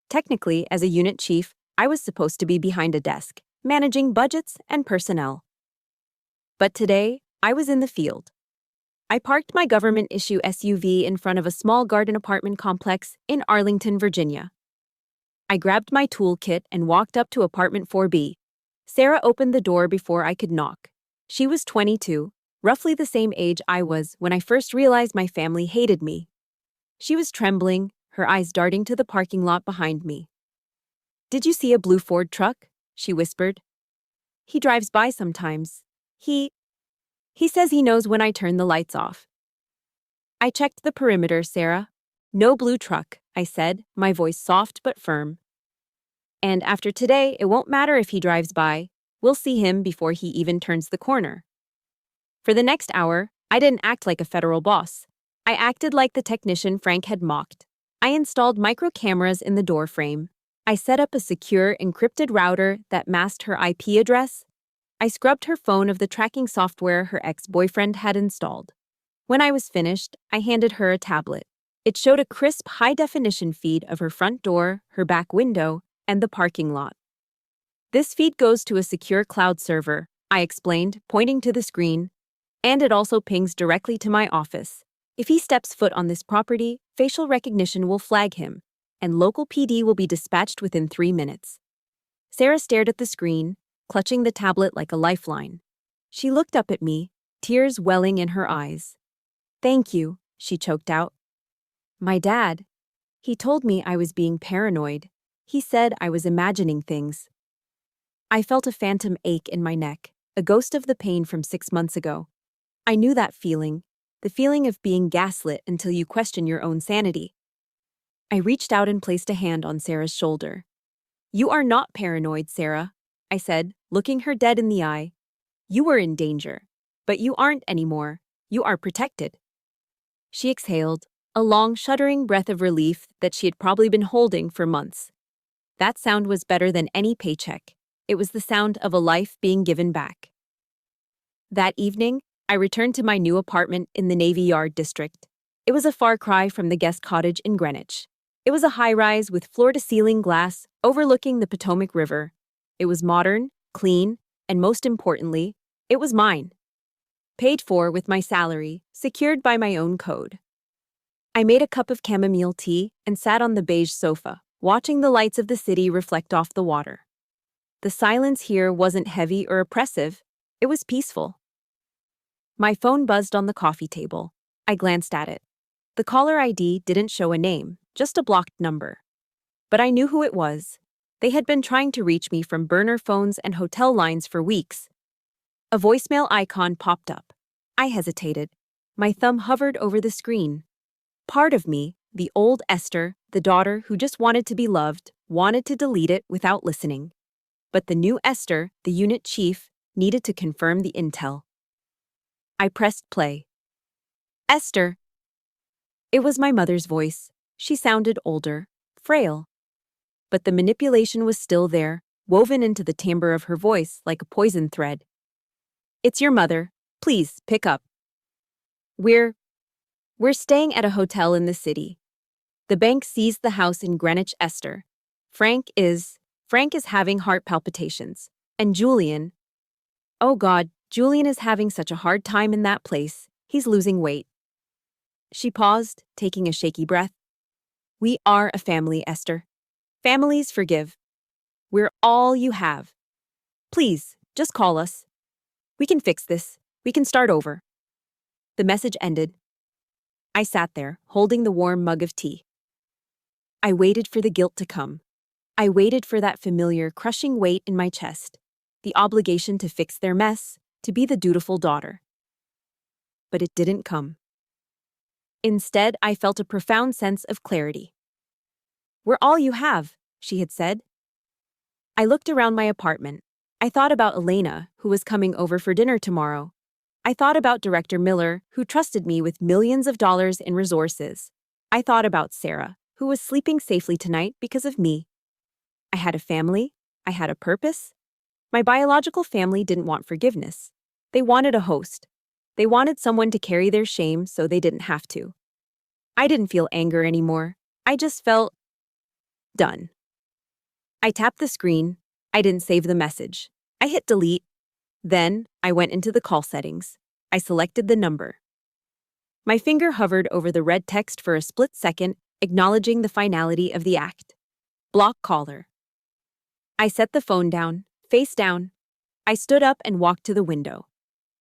Technically, as a unit chief, I was supposed to be behind a desk, managing budgets and personnel. But today, I was in the field. I parked my government-issue SUV in front of a small garden apartment complex in Arlington, Virginia. I grabbed my toolkit and walked up to apartment 4B. Sarah opened the door before I could knock. She was 22, roughly the same age I was when I first realized my family hated me. She was trembling, her eyes darting to the parking lot behind me. "Did you see a blue Ford truck?" she whispered. "He drives by sometimes. He says he knows when I turn the lights off." "I checked the perimeter, Sarah. No blue truck," I said, my voice soft but firm. "And after today, it won't matter if he drives by. We'll see him before he even turns the corner." For the next hour, I didn't act like a federal boss. I acted like the technician Frank had mocked. I installed micro cameras in the doorframe. I set up a secure, encrypted router that masked her IP address. I scrubbed her phone of the tracking software her ex-boyfriend had installed. When I was finished, I handed her a tablet. It showed a crisp, high-definition feed of her front door, her back window, and the parking lot. "This feed goes to a secure cloud server," I explained, pointing to the screen, "and it also pings directly to my office. If he steps foot on this property, facial recognition will flag him, and local PD will be dispatched within 3 minutes." Sarah stared at the screen, clutching the tablet like a lifeline. She looked up at me, tears welling in her eyes. "Thank you," she choked out. "My dad, he told me I was being paranoid. He said I was imagining things." I felt a phantom ache in my neck, a ghost of the pain from 6 months ago. I knew that feeling, the feeling of being gaslit until you question your own sanity. I reached out and placed a hand on Sarah's shoulder. "You are not paranoid, Sarah," I said, looking her dead in the eye. "You were in danger, but you aren't anymore. You are protected." She exhaled, a long, shuddering breath of relief that she had probably been holding for months. That sound was better than any paycheck. It was the sound of a life being given back. That evening, I returned to my new apartment in the Navy Yard district. It was a far cry from the guest cottage in Greenwich. It was a high-rise with floor-to-ceiling glass overlooking the Potomac River. It was modern, clean, and most importantly, it was mine. Paid for with my salary, secured by my own code. I made a cup of chamomile tea and sat on the beige sofa, watching the lights of the city reflect off the water. The silence here wasn't heavy or oppressive, it was peaceful. My phone buzzed on the coffee table. I glanced at it. The caller ID didn't show a name, just a blocked number. But I knew who it was. They had been trying to reach me from burner phones and hotel lines for weeks. A voicemail icon popped up. I hesitated. My thumb hovered over the screen. Part of me, the old Esther, the daughter who just wanted to be loved, wanted to delete it without listening. But the new Esther, the unit chief, needed to confirm the intel. I pressed play. "Esther." It was my mother's voice. She sounded older, frail. But the manipulation was still there, woven into the timbre of her voice like a poison thread. "It's your mother. Please, pick up. We're staying at a hotel in the city. The bank seized the house in Greenwich, Esther. Frank is having heart palpitations. And Julian, oh God, Julian is having such a hard time in that place. He's losing weight." She paused, taking a shaky breath. "We are a family, Esther. Families forgive. We're all you have. Please, just call us. We can fix this. We can start over." The message ended. I sat there, holding the warm mug of tea. I waited for the guilt to come. I waited for that familiar, crushing weight in my chest, the obligation to fix their mess, to be the dutiful daughter. But it didn't come. Instead, I felt a profound sense of clarity. "We're all you have," she had said. I looked around my apartment. I thought about Elena, who was coming over for dinner tomorrow. I thought about Director Miller, who trusted me with millions of dollars in resources. I thought about Sarah, who was sleeping safely tonight because of me. I had a family. I had a purpose. My biological family didn't want forgiveness. They wanted a host. They wanted someone to carry their shame so they didn't have to. I didn't feel anger anymore. I just felt done. I tapped the screen. I didn't save the message. I hit delete. Then, I went into the call settings. I selected the number. My finger hovered over the red text for a split second, acknowledging the finality of the act. Block caller. I set the phone down, face down. I stood up and walked to the window.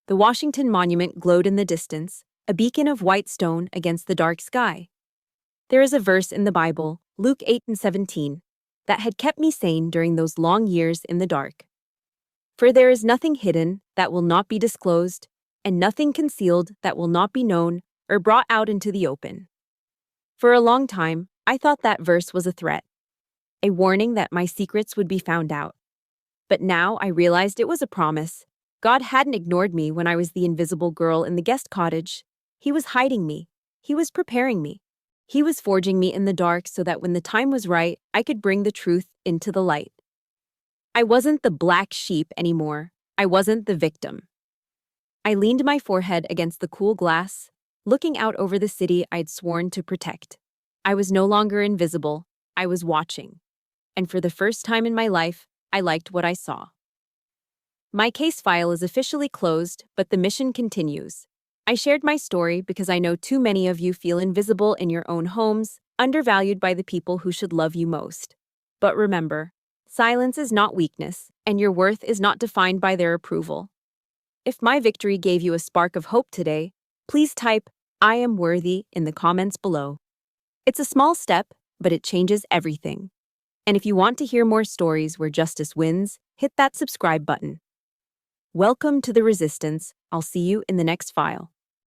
The Washington Monument glowed in the distance, a beacon of white stone against the dark sky. There is a verse in the Bible, Luke 8:17, that had kept me sane during those long years in the dark. "For there is nothing hidden that will not be disclosed, and nothing concealed that will not be known or brought out into the open." For a long time, I thought that verse was a threat, a warning that my secrets would be found out. But now I realized it was a promise. God hadn't ignored me when I was the invisible girl in the guest cottage. He was hiding me. He was preparing me. He was forging me in the dark so that when the time was right, I could bring the truth into the light. I wasn't the black sheep anymore. I wasn't the victim. I leaned my forehead against the cool glass, looking out over the city I'd sworn to protect. I was no longer invisible. I was watching. And for the first time in my life, I liked what I saw. My case file is officially closed, but the mission continues. I shared my story because I know too many of you feel invisible in your own homes, undervalued by the people who should love you most. But remember, silence is not weakness, and your worth is not defined by their approval. If my victory gave you a spark of hope today, please type, "I am worthy" in the comments below. It's a small step, but it changes everything. And if you want to hear more stories where justice wins, hit that subscribe button. Welcome to the resistance, I'll see you in the next file.